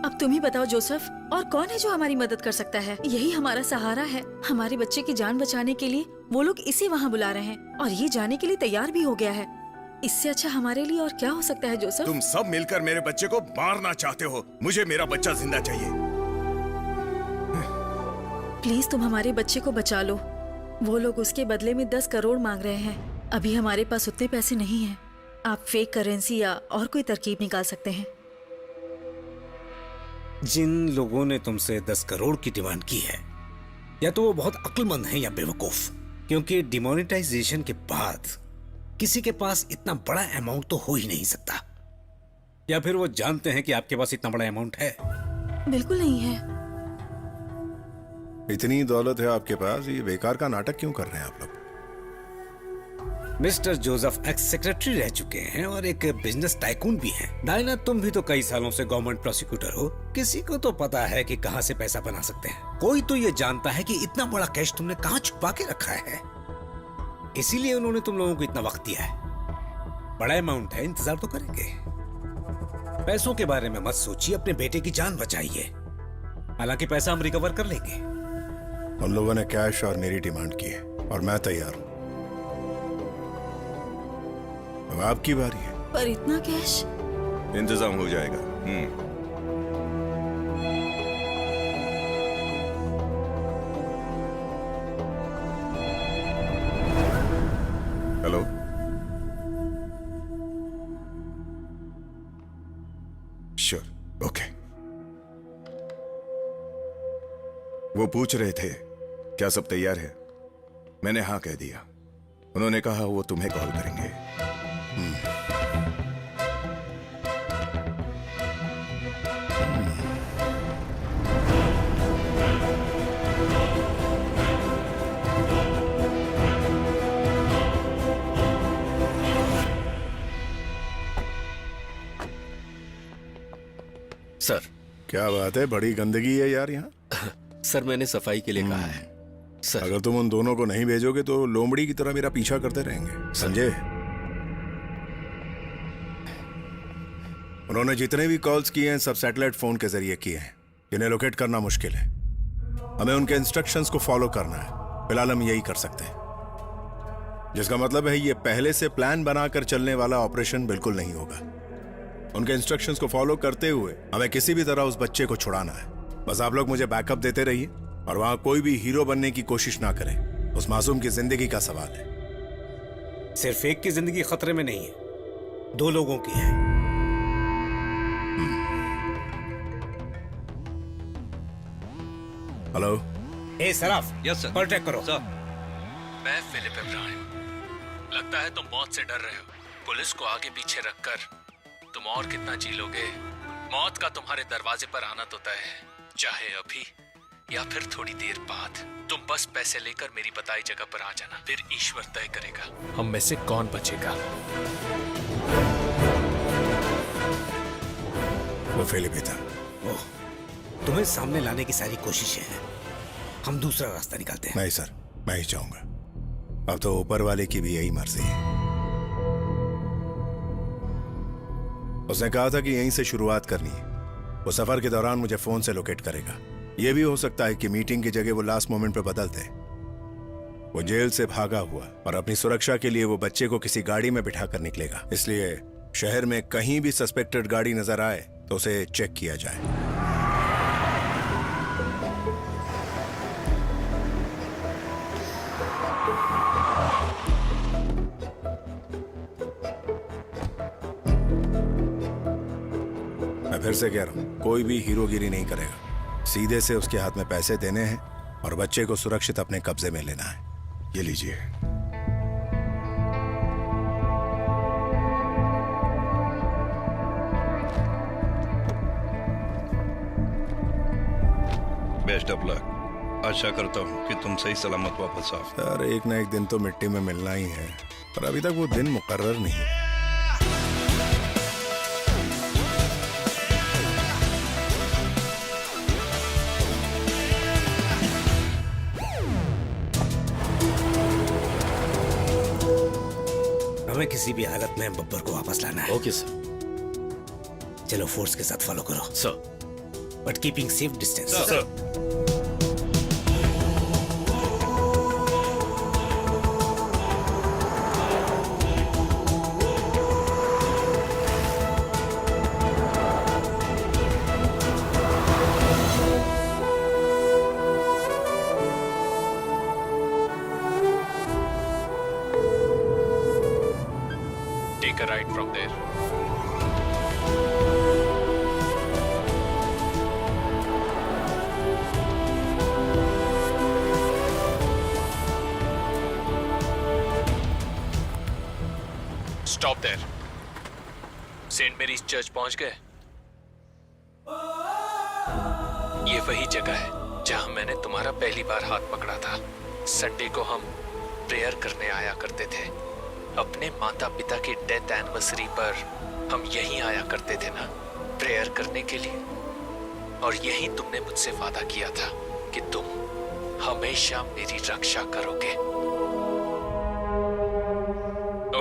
अब तुम ही बताओ जोसेफ, और कौन है जो हमारी मदद कर सकता है? यही हमारा सहारा है। हमारे बच्चे की जान बचाने के लिए वो लोग इसे वहाँ बुला रहे हैं और ये जाने के लिए तैयार भी हो गया है। इससे अच्छा हमारे लिए और क्या हो सकता है जोसेफ? तुम सब मिलकर मेरे बच्चे को मारना चाहते हो। मुझे मेरा बच्चा जिंदा चाहिए। प्लीज तुम हमारे बच्चे को बचा लो। वो लोग उसके बदले में 10 करोड़ मांग रहे हैं। अभी हमारे पास उतने पैसे नहीं हैं। आप फेक करेंसी या और कोई तरकीब निकाल सकते हैं। जिन लोगों ने तुमसे 10 करोड़ की डिमांड की है, या तो वो बहुत अक्लमंद हैं या बेवकूफ, क्योंकि डिमोनेटाइजेशन के बाद किसी के पास इतना बड़ा अमाउंट तो हो ही नहीं सकता। या फिर वो जानते हैं कि आपके पास इतना बड़ा अमाउंट है? बिल्कुल नहीं है। इतनी दौलत है आपके पास, ये बेकार का नाटक क्यों कर रहे हैं आप लोग? मिस्टर जोसेफ एक्स सेक्रेटरी रह चुके हैं और एक बिजनेस टाइकून भी हैं। डायना, तुम भी तो कई सालों से गवर्नमेंट प्रोसिक्यूटर हो। किसी को तो पता है कि कहां से पैसा बना सकते हैं। कोई तो ये जानता है कि इतना बड़ा कैश तुमने कहां छुपा के रखा है। इसीलिए उन्होंने तुम लोगों को इतना वक्त दिया है। बड़ा अमाउंट है, इंतजार तो करेंगे। पैसों के बारे में मत सोचिए, अपने बेटे की जान बचाइए। हालांकि पैसा हम रिकवर कर लेंगे। उन लोगों ने कैश और मेरी डिमांड की है और मैं तैयार हूं। अब आपकी बारी है। पर इतना कैश? इंतजाम हो जाएगा। Hello, sure, okay. वो पूछ रहे थे क्या सब तैयार है। मैंने हाँ कह दिया। उन्होंने कहा वो तुम्हें कॉल करेंगे। सर, क्या बात है, बड़ी गंदगी है यार यहाँ। सर, मैंने सफाई के लिए कहा है। सर, अगर तुम उन दोनों को नहीं भेजोगे तो लोमड़ी की तरह मेरा पीछा करते रहेंगे, समझे? उन्होंने जितने भी कॉल्स किए हैं सब सैटेलाइट फोन के जरिए किए हैं। इन्हें लोकेट करना मुश्किल है। हमें उनके इंस्ट्रक्शंस को फॉलो करना है। फिलहाल हम यही कर सकते हैं, जिसका मतलब है ये पहले से प्लान बनाकर चलने वाला ऑपरेशन बिल्कुल नहीं होगा। उनके इंस्ट्रक्शंस को फॉलो करते हुए हमें किसी भी तरह उस बच्चे को छुड़ाना है। बस आप लोग मुझे बैकअप देते रहिए और वहां कोई भी हीरो बनने की कोशिश ना करे। उस मासूम की जिंदगी का सवाल है। सिर्फ एक की जिंदगी खतरे में नहीं है, 2 लोगों की है। Hello. A Saraf. Yes sir. Contact करो। सर। मैं फिलिप इब्राहिम। लगता है तुम मौत से डर रहे हो। पुलिस को आगे पीछे रखकर तुम और कितना जी लोगे? मौत का तुम्हारे दरवाजे पर आना तो तय है, चाहे अभी या फिर थोड़ी देर बाद। तुम बस पैसे लेकर मेरी बताई जगह पर आ जाना, फिर ईश्वर तय करेगा हम में से कौन बचेगा। वो फेले भी था। ओह, तुम्हें सामने लाने की सारी कोशिशें हैं। हम दूसरा रास्ता निकालते हैं। नहीं सर, मैं ही चाहूंगा। अब तो ऊपर वाले की भी यही मर्जी है। उसने कहा था कि यहीं से शुरुआत करनी है। वो सफर के दौरान मुझे फोन से लोकेट करेगा। यह भी हो सकता है कि मीटिंग की जगह वो लास्ट मोमेंट पे बदल दे। वो जेल से भागा हुआ और अपनी सुरक्षा के लिए वो बच्चे को किसी गाड़ी में बिठा कर निकलेगा। इसलिए शहर में कहीं भी सस्पेक्टेड गाड़ी नजर आए तो उसे चेक किया जाए। मैं फिर से कह रहा हूं, कोई भी हीरोगिरी नहीं करेगा। सीधे से उसके हाथ में पैसे देने हैं और बच्चे को सुरक्षित अपने कब्जे में लेना है। ये लीजिए। Best of luck. आशा करता हूँ कि तुम सही सलामत वापस आओ। सर, एक ना एक दिन तो मिट्टी में मिलना ही है, पर अभी तक वो दिन मुकर्रर नहीं है। हमें किसी भी हालत में बब्बर को वापस लाना है। Okay sir. चलो फोर्स के साथ फॉलो करो sir, but keeping safe distance. Sir. Take a right from there. Stop there. Saint Mary's church पहुंच गए? ये वही जगह है जहां मैंने तुम्हारा पहली बार हाथ पकड़ा था। संडे को हम प्रेयर करने आया करते थे। अपने माता पिता की डेथ एनिवर्सरी पर हम यहीं आया करते थे ना, प्रेयर करने के लिए। और यहीं तुमने मुझसे वादा किया था कि तुम हमेशा मेरी रक्षा करोगे।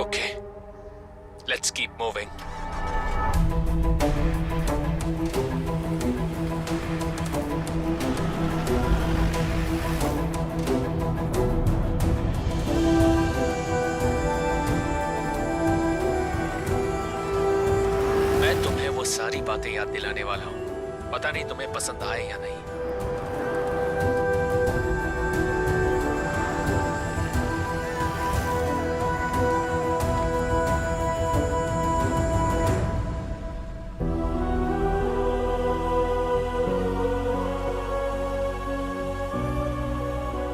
Okay, let's keep moving. बातें याद दिलाने वाला हूँ। पता नहीं तुम्हें पसंद आए या नहीं।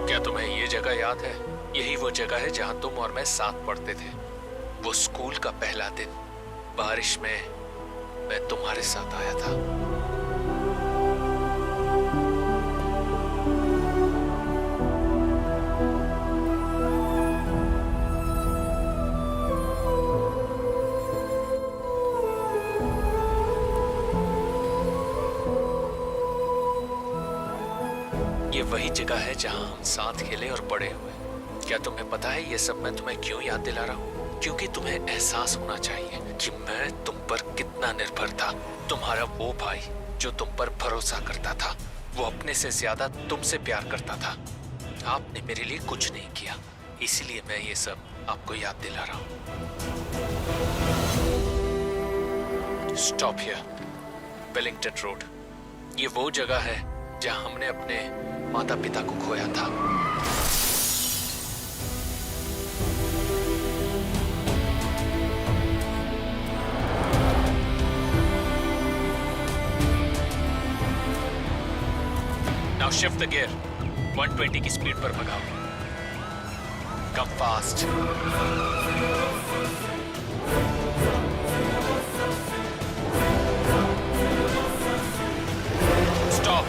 क्या तुम्हें ये जगह याद है? यही वो जगह है जहां तुम और मैं साथ पढ़ते थे। वो स्कूल का पहला दिन, बारिश में मैं तुम्हारे साथ आया था। ये वही जगह है जहां हम साथ खेले और बड़े हुए। क्या तुम्हें पता है ये सब मैं तुम्हें क्यों याद दिला रहा हूँ? क्योंकि तुम्हें एहसास होना चाहिए कि मैं तुम पर कितना निर्भर था। तुम्हारा वो भाई जो तुम पर भरोसा करता था, वो अपने से ज्यादा तुमसे प्यार करता था। आपने मेरे लिए कुछ नहीं किया, इसलिए मैं ये सब आपको याद दिला रहा हूँ। Stop here, Wellington road. ये वो जगह है जहां हमने अपने माता पिता को खोया था। Now shift the gear. 120 की स्पीड पर भगाओ। Come fast. Stop.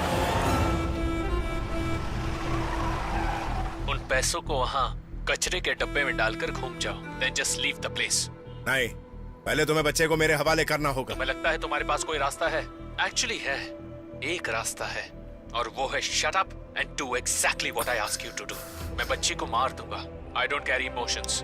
उन पैसों को वहां कचरे के डब्बे में डालकर घूम जाओ। Then just leave the place. नहीं, पहले तुम्हें बच्चे को मेरे हवाले करना होगा। तुम्हें लगता है तुम्हारे पास कोई रास्ता है? Actually है, एक रास्ता है और वो है shut up and do exactly what I ask you to do. मैं बच्ची को मार दूंगा। I don't carry emotions.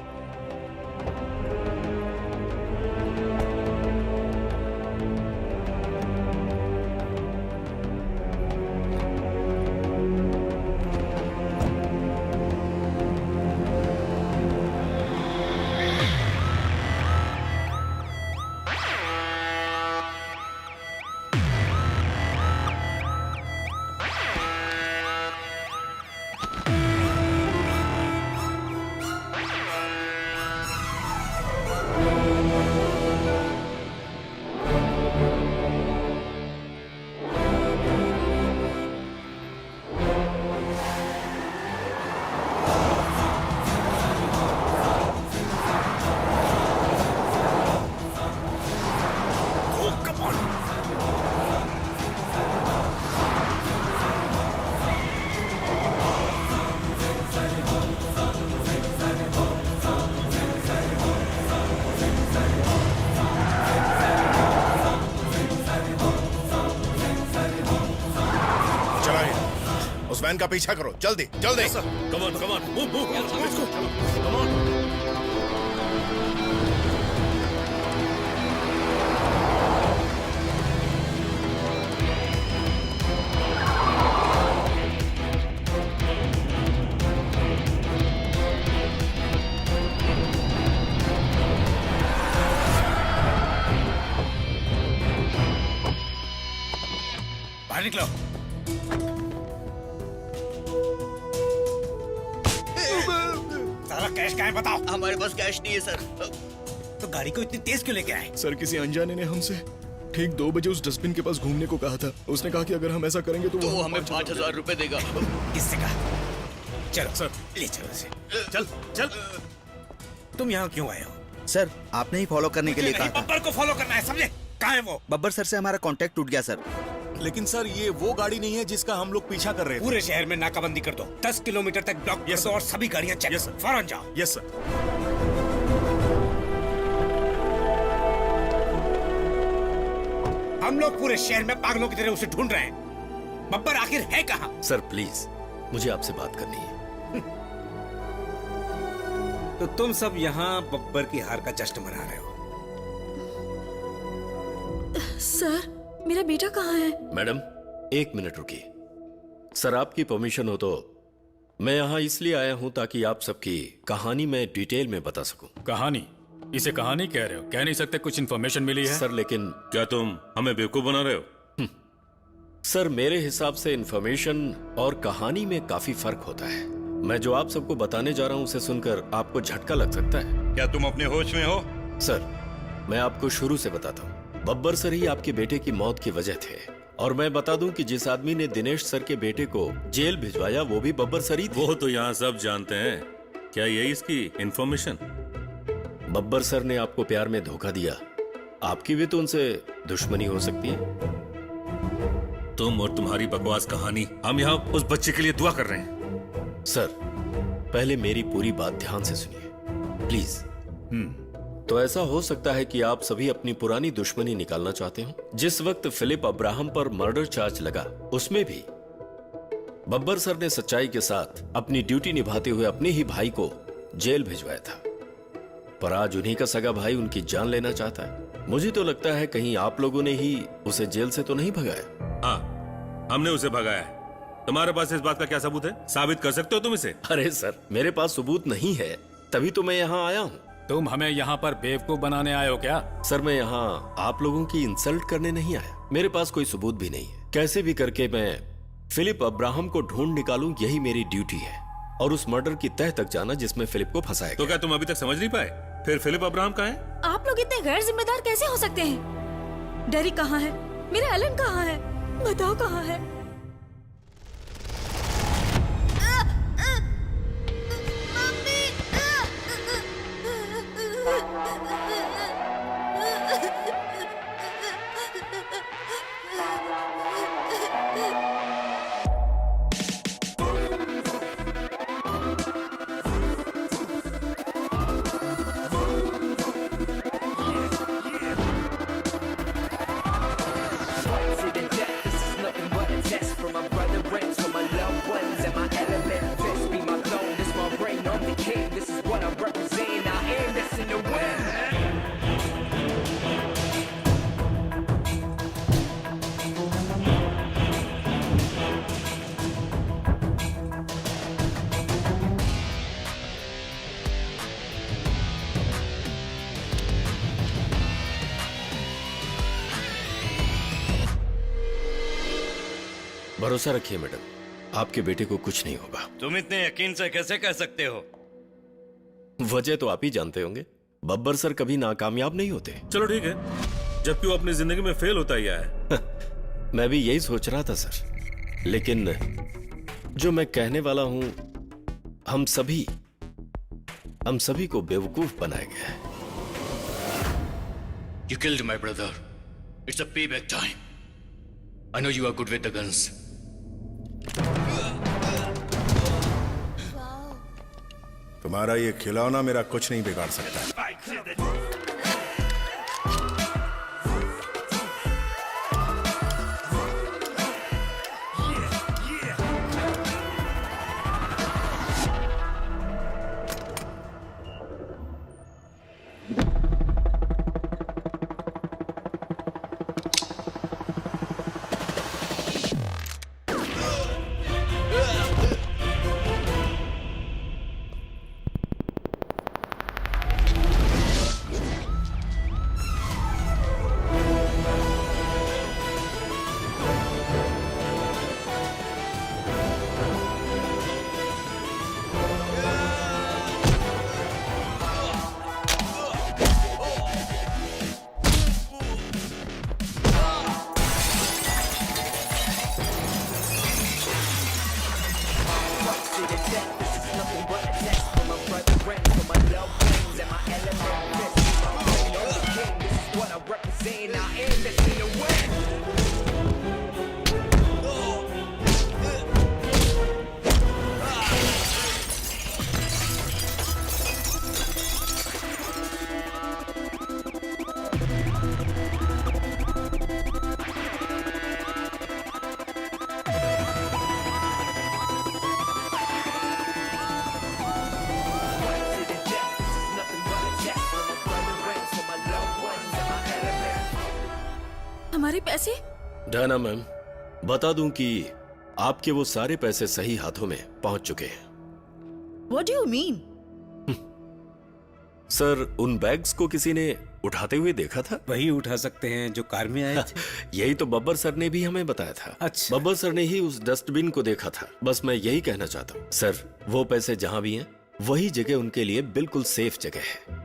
उस वैन का पीछा करो, जल्दी जल्दी। Come on, come on, move, move, let's go, come on। बाहर निकलो। सारा कैश कहाँ है बताओ? हमारे पास कैश नहीं है सर। तो गाड़ी को इतनी तेज क्यों लेके आए? सर, किसी अनजाने ने हमसे ठीक 2 बजे उस डस्टबिन के पास घूमने को कहा था। उसने कहा कि अगर हम ऐसा करेंगे तो वो हमें 5,000 रुपए देगा। किससे कहा? चलो सर, ले चलो इसे। चल चल। तुम यहाँ क्यों आए हो? सर, आपने ही फॉलो करने के लिए कहा था। बब्बर को फॉलो करना है, समझे? कहाँ है वो? बब्बर सर से हमारा कांटेक्ट टूट गया सर। लेकिन सर, ये वो गाड़ी नहीं है जिसका हम लोग पीछा कर रहे थे। पूरे शहर में नाकाबंदी कर दो, 10 किलोमीटर तक ब्लॉक कर दो और सभी गाड़ियां चेक। Yes sir. फौरन जाओ। Yes sir. हम लोग पूरे शहर में पागलों की तरह उसे ढूंढ रहे हैं। बब्बर आखिर है कहाँ? सर प्लीज, मुझे आपसे बात करनी है। तो तुम सब यहाँ बब्बर की हार का जश्न मना रहे हो? सर, मेरा बेटा कहाँ है? मैडम, 1 मिनट रुकिए। सर, आपकी परमिशन हो तो मैं यहाँ इसलिए आया हूँ ताकि आप सबकी कहानी मैं डिटेल में बता सकूं। कहानी? इसे कहानी कह रहे हो? कह नहीं सकते कुछ इन्फॉर्मेशन मिली है? सर लेकिन क्या तुम हमें बेवकूफ बना रहे हो? सर मेरे हिसाब से इन्फॉर्मेशन और कहानी में काफी फर्क होता है। मैं जो आप सबको बताने जा रहा हूं उसे सुनकर आपको झटका लग सकता है। क्या तुम अपने होश में हो? सर मैं आपको शुरू से बताता हूँ, बब्बर सर ही आपके बेटे की मौत की वजह थे। और मैं बता दूं कि जिस आदमी ने दिनेश सर के बेटे को जेल भिजवाया वो भी बब्बर सर ही थे। वो तो यहाँ सब जानते हैं। क्या यही इसकी इन्फॉर्मेशन? बब्बर सर ने आपको प्यार में धोखा दिया, आपकी भी तो उनसे दुश्मनी हो सकती है। तुम और तुम्हारी बकवास कहानी, हम यहाँ उस बच्चे के लिए दुआ कर रहे हैं। सर पहले मेरी पूरी बात ध्यान से सुनिए प्लीज। तो ऐसा हो सकता है कि आप सभी अपनी पुरानी दुश्मनी निकालना चाहते हो। जिस वक्त फिलिप अब्राहम पर मर्डर चार्ज लगा उसमें भी बब्बर सर ने सच्चाई के साथ अपनी ड्यूटी निभाते हुए अपने ही भाई को जेल भिजवाया था, पर आज उन्हीं का सगा भाई उनकी जान लेना चाहता है। मुझे तो लगता है कहीं आप लोगों ने ही उसे जेल से तो नहीं भगाया। हाँ, हमने उसे भगाया है। तुम्हारे पास इस बात का क्या सबूत है? साबित कर सकते हो तुम इसे? अरे सर मेरे पास सबूत नहीं है, तभी तो मैं यहाँ आया हूँ। तुम हमें यहाँ पर बेवकूफ बनाने आए हो क्या? सर मैं यहाँ आप लोगों की इंसल्ट करने नहीं आया, मेरे पास कोई सबूत भी नहीं है। कैसे भी करके मैं फिलिप अब्राहम को ढूंढ निकालूं, यही मेरी ड्यूटी है, और उस मर्डर की तह तक जाना जिसमें फिलिप को फंसाया तो क्या तुम अभी तक समझ नहीं पाए? फिर फिलिप अब्राहम कहाँ है? आप लोग इतने गैर जिम्मेदार कैसे हो सकते हैं? डेरिक कहाँ है? मेरा एलन कहाँ है? बताओ कहाँ है? भरोसा रखिए मैडम, आपके बेटे को कुछ नहीं होगा। तुम इतने यकीन से कैसे कह सकते हो? वजह तो आप ही जानते होंगे, बब्बर सर कभी नाकामयाब नहीं होते। चलो ठीक है, जबकि वो अपनी जिंदगी में फेल होता ही आया है। मैं भी यही सोच रहा था सर, लेकिन जो मैं कहने वाला हूं, हम सभी को बेवकूफ बनाया गया है। You killed my brother. It's a payback time. I know you are good with the guns. तुम्हारा ये खिलौना मेरा कुछ नहीं बिगाड़ सकता। हमारे पैसे? डायना मैम, बता दूं कि आपके वो सारे पैसे सही हाथों में पहुंच चुके हैं। What do you mean? Sir, उन बैग्स को किसी ने उठाते हुए देखा था? वही उठा सकते हैं जो कार में आए थे। यही तो बब्बर सर ने भी हमें बताया था। अच्छा। बब्बर सर ने ही उस डस्टबिन को देखा था। बस मैं यही कहना चाहता हूँ सर, वो पैसे जहां भी हैं वही जगह उनके लिए बिल्कुल सेफ जगह है।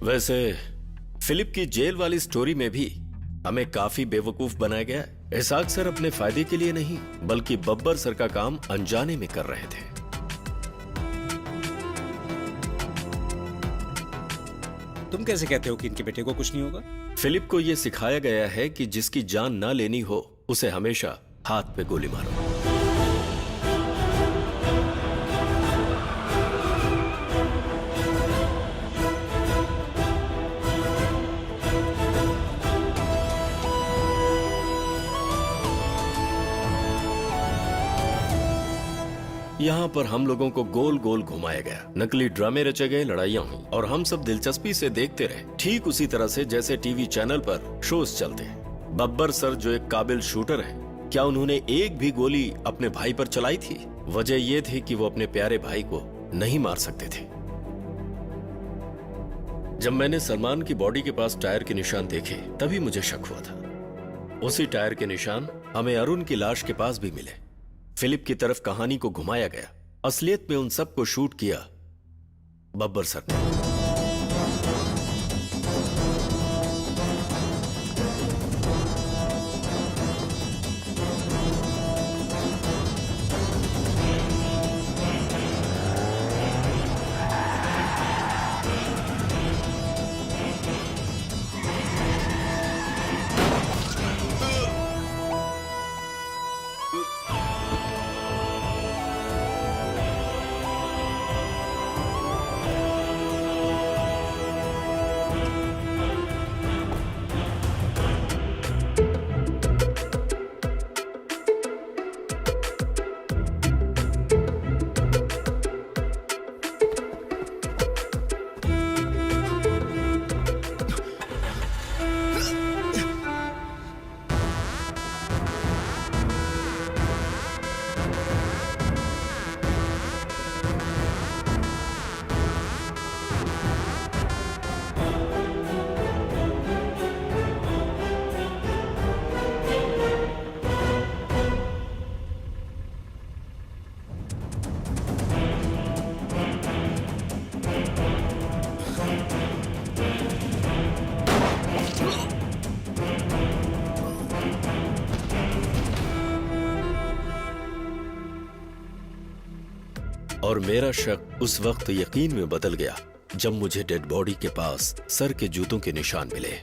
वैसे फिलिप की जेल वाली स्टोरी में भी हमें काफी बेवकूफ बनाया गया है। इसाक सर अपने फायदे के लिए नहीं बल्कि बब्बर सर का काम अनजाने में कर रहे थे। तुम कैसे कहते हो कि इनके बेटे को कुछ नहीं होगा? फिलिप को यह सिखाया गया है कि जिसकी जान ना लेनी हो उसे हमेशा हाथ पे गोली मारो। यहाँ पर हम लोगों को गोल गोल घुमाया गया, नकली ड्रामे रचे गए, लड़ाइयाँ हुई और हम सब दिलचस्पी से देखते रहे, ठीक उसी तरह से जैसे टीवी चैनल पर शोज चलते हैं। बब्बर सर जो एक काबिल शूटर हैं, क्या उन्होंने एक भी गोली अपने भाई पर चलाई थी? वजह यह थी कि वो अपने प्यारे भाई को नहीं मार सकते थे। जब मैंने सलमान की बॉडी के पास टायर के निशान देखे तभी मुझे शक हुआ था। उसी टायर के निशान हमें अरुण की लाश के पास भी मिले। फिलिप की तरफ कहानी को घुमाया गया, असलियत में उन सब को शूट किया बब्बर सर ने। और मेरा शक उस वक्त यकीन में बदल गया जब मुझे डेड बॉडी के पास सर के जूतों के निशान मिले।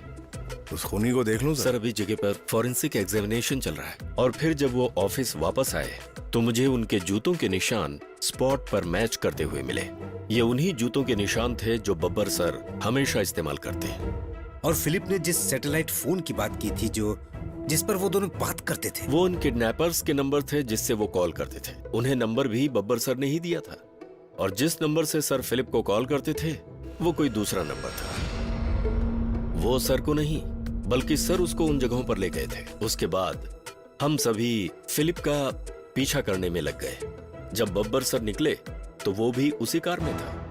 उस खूनी को देख लो सर, अभी जगह पर फॉरेंसिक एग्जामिनेशन चल रहा है और फिर जब वो ऑफिस वापस आए तो मुझे उनके जूतों के निशान स्पॉट पर मैच करते हुए मिले। ये उन्हीं जूतों के निशान थे जो बब्बर सर हमेशा इस्तेमाल करते हैं। और फिलिप ने जिस सैटेलाइट फोन की बात की थी जिस पर वो दोनों बात करते थे, वो उन किडनैपर्स के नंबर थे जिससे वो कॉल करते थे। उन्हें नंबर भी बब्बर सर ने ही दिया था और जिस नंबर से सर फिलिप को कॉल करते थे वो कोई दूसरा नंबर था। वो सर को नहीं बल्कि सर उसको उन जगहों पर ले गए थे। उसके बाद हम सभी फिलिप का पीछा करने में लग गए। जब बब्बर सर निकले तो वो भी उसी कार में था।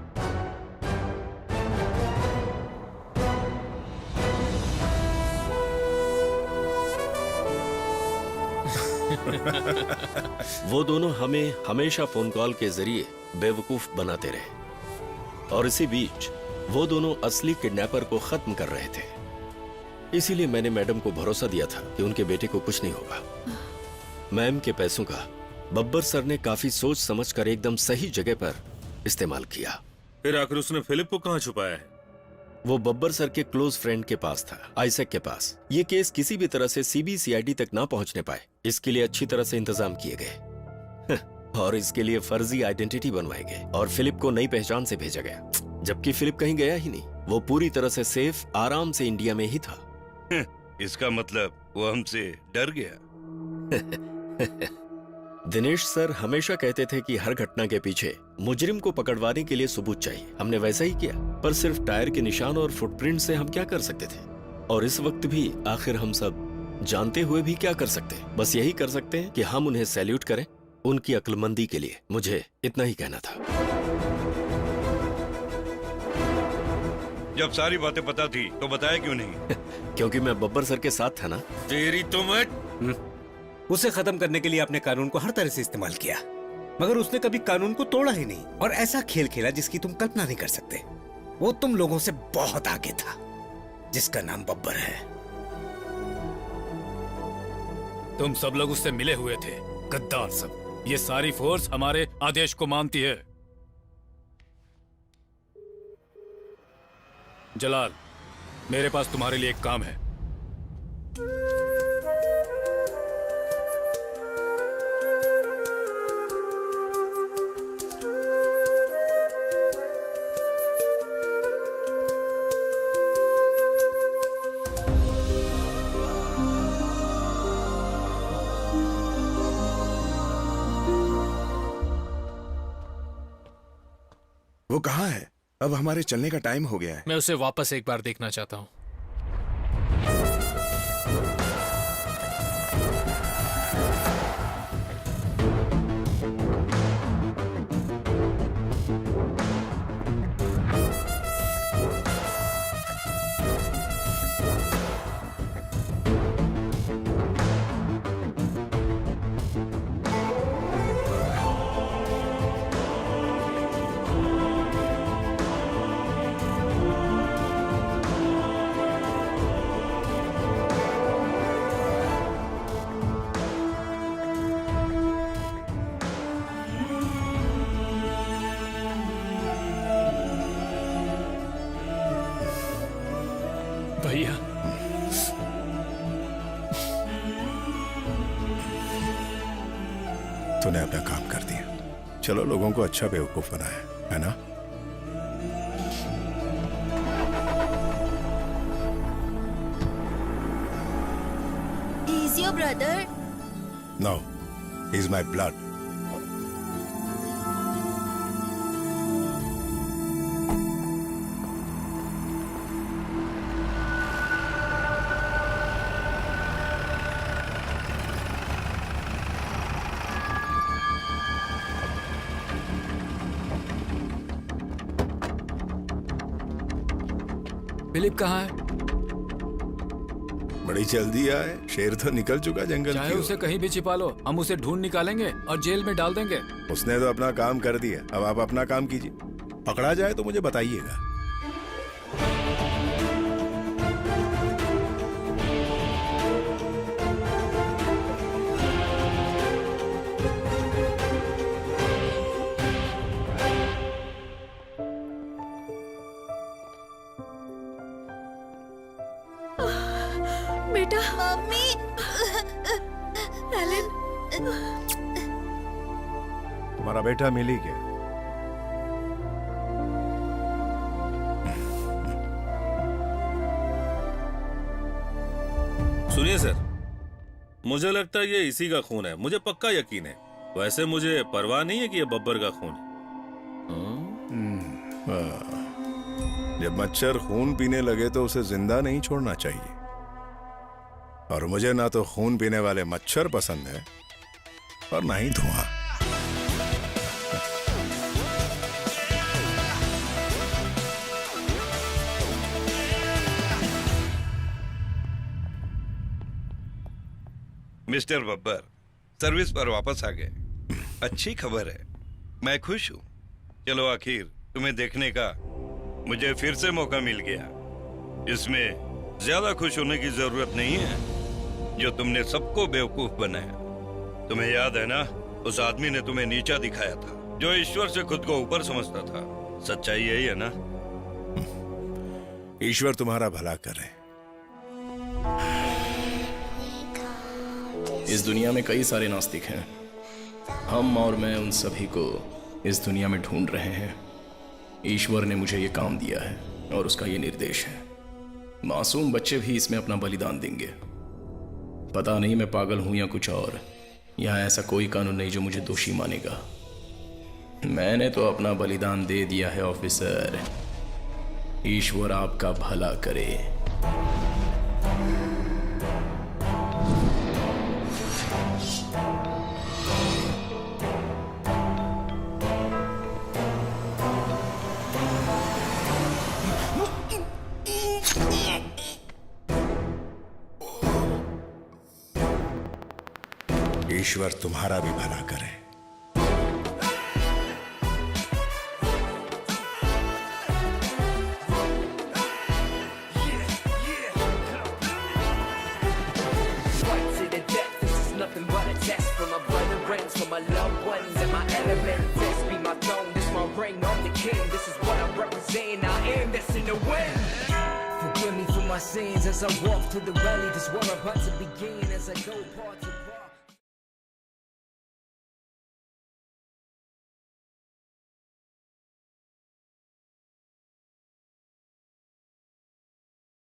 वो दोनों हमें हमेशा फोन कॉल के जरिए बेवकूफ बनाते रहे और इसी बीच वो दोनों असली किडनैपर को खत्म कर रहे थे। इसीलिए मैंने मैडम को भरोसा दिया था कि उनके बेटे को कुछ नहीं होगा। मैम के पैसों का बब्बर सर ने काफी सोच समझकर एकदम सही जगह पर इस्तेमाल किया। फिर आखिर उसने फिलिप को कहां छुपाया है? वो बब्बर सर के क्लोज फ्रेंड के पास था, आइजैक के पास। ये केस किसी भी तरह से सीबीसीआईडी तक ना पहुंचने पाए, इसके लिए अच्छी तरह से इंतजाम किए गए और इसके लिए फर्जी आइडेंटिटी बनवाए गए और फिलिप को नई पहचान से भेजा गया, जबकि फिलिप कहीं गया ही नहीं। वो पूरी तरह से सेफ आराम से इंडिया में ही था। इसका मतलब वो हमसे डर गया। दिनेश सर हमेशा कहते थे कि हर घटना के पीछे मुजरिम को पकड़वाने के लिए सबूत चाहिए। हमने वैसा ही किया, पर सिर्फ टायर के निशान और फुटप्रिंट से हम क्या कर सकते थे? और इस वक्त भी आखिर हम सब जानते हुए भी क्या कर सकते हैं? बस यही कर सकते हैं कि हम उन्हें सैल्यूट करें उनकी अक्लमंदी के लिए। मुझे इतना ही कहना था। जब सारी बातें पता थी तो बताया क्यों नहीं? क्योंकि मैं बब्बर सर के साथ था ना। तेरी तो मत। उसे खत्म करने के लिए आपने कानून को हर तरह से इस्तेमाल किया, मगर उसने कभी कानून को तोड़ा ही नहीं और ऐसा खेल खेला जिसकी तुम कल्पना नहीं कर सकते। वो तुम लोगों से बहुत आगे था, जिसका नाम बब्बर है। तुम सब लोग उससे मिले हुए थे, गद्दार सब। ये सारी फोर्स हमारे आदेश को मानती है। जलाल, मेरे पास तुम्हारे लिए एक काम है। वो कहाँ है? अब हमारे चलने का टाइम हो गया है। मैं उसे वापस एक बार देखना चाहता हूँ। भैया, तूने अपना काम कर दिया। चलो, लोगों को अच्छा बेवकूफ बनाया, है ना? He's your brother? No, he's my blood. Philip कहाँ है? बड़ी जल्दी आए, शेर तो निकल चुका जंगल चाहे की ओर। उसे कहीं भी छिपा लो, हम उसे ढूंढ निकालेंगे और जेल में डाल देंगे। उसने तो अपना काम कर दिया, अब आप अपना काम कीजिए। पकड़ा जाए तो मुझे बताइएगा। बेटा। मम्मी। एलन। तुम्हारा बेटा मिली क्या? सुनिए सर, मुझे लगता है ये इसी का खून है। मुझे पक्का यकीन है। वैसे मुझे परवाह नहीं है कि ये बब्बर का खून है। जब मच्छर खून पीने लगे तो उसे जिंदा नहीं छोड़ना चाहिए। और मुझे ना तो खून पीने वाले मच्छर पसंद है और ना ही धुआं। मिस्टर बब्बर, सर्विस पर वापस आ गए। अच्छी खबर है, मैं खुश हूं। चलो, आखिर तुम्हें देखने का मुझे फिर से मौका मिल गया। इसमें ज्यादा खुश होने की जरूरत नहीं है जो तुमने सबको बेवकूफ बनाया। तुम्हें याद है ना, उस आदमी ने तुम्हें नीचा दिखाया था, जो ईश्वर से खुद को ऊपर समझता था। सच्चाई यही है ना? ईश्वर तुम्हारा भला करे। इस दुनिया में कई सारे नास्तिक हैं। हम और मैं उन सभी को इस दुनिया में ढूंढ रहे हैं। ईश्वर ने मुझे ये काम दिया है और उसका ये निर्देश है। मासूम बच्चे भी इसमें अपना बलिदान देंगे। पता नहीं मैं पागल हूं या कुछ और, यहाँ ऐसा कोई कानून नहीं जो मुझे दोषी मानेगा। मैंने तो अपना बलिदान दे दिया है ऑफिसर। ईश्वर आपका भला करे। ईश्वर तुम्हारा भी भला करे। For my loved ones and my elements, this be my throne, this my reign, I'm the king. This is what I represent, I am that's in the wind. Forgive me for my sins as I walk to the rally. This war about to begin as I go part to part.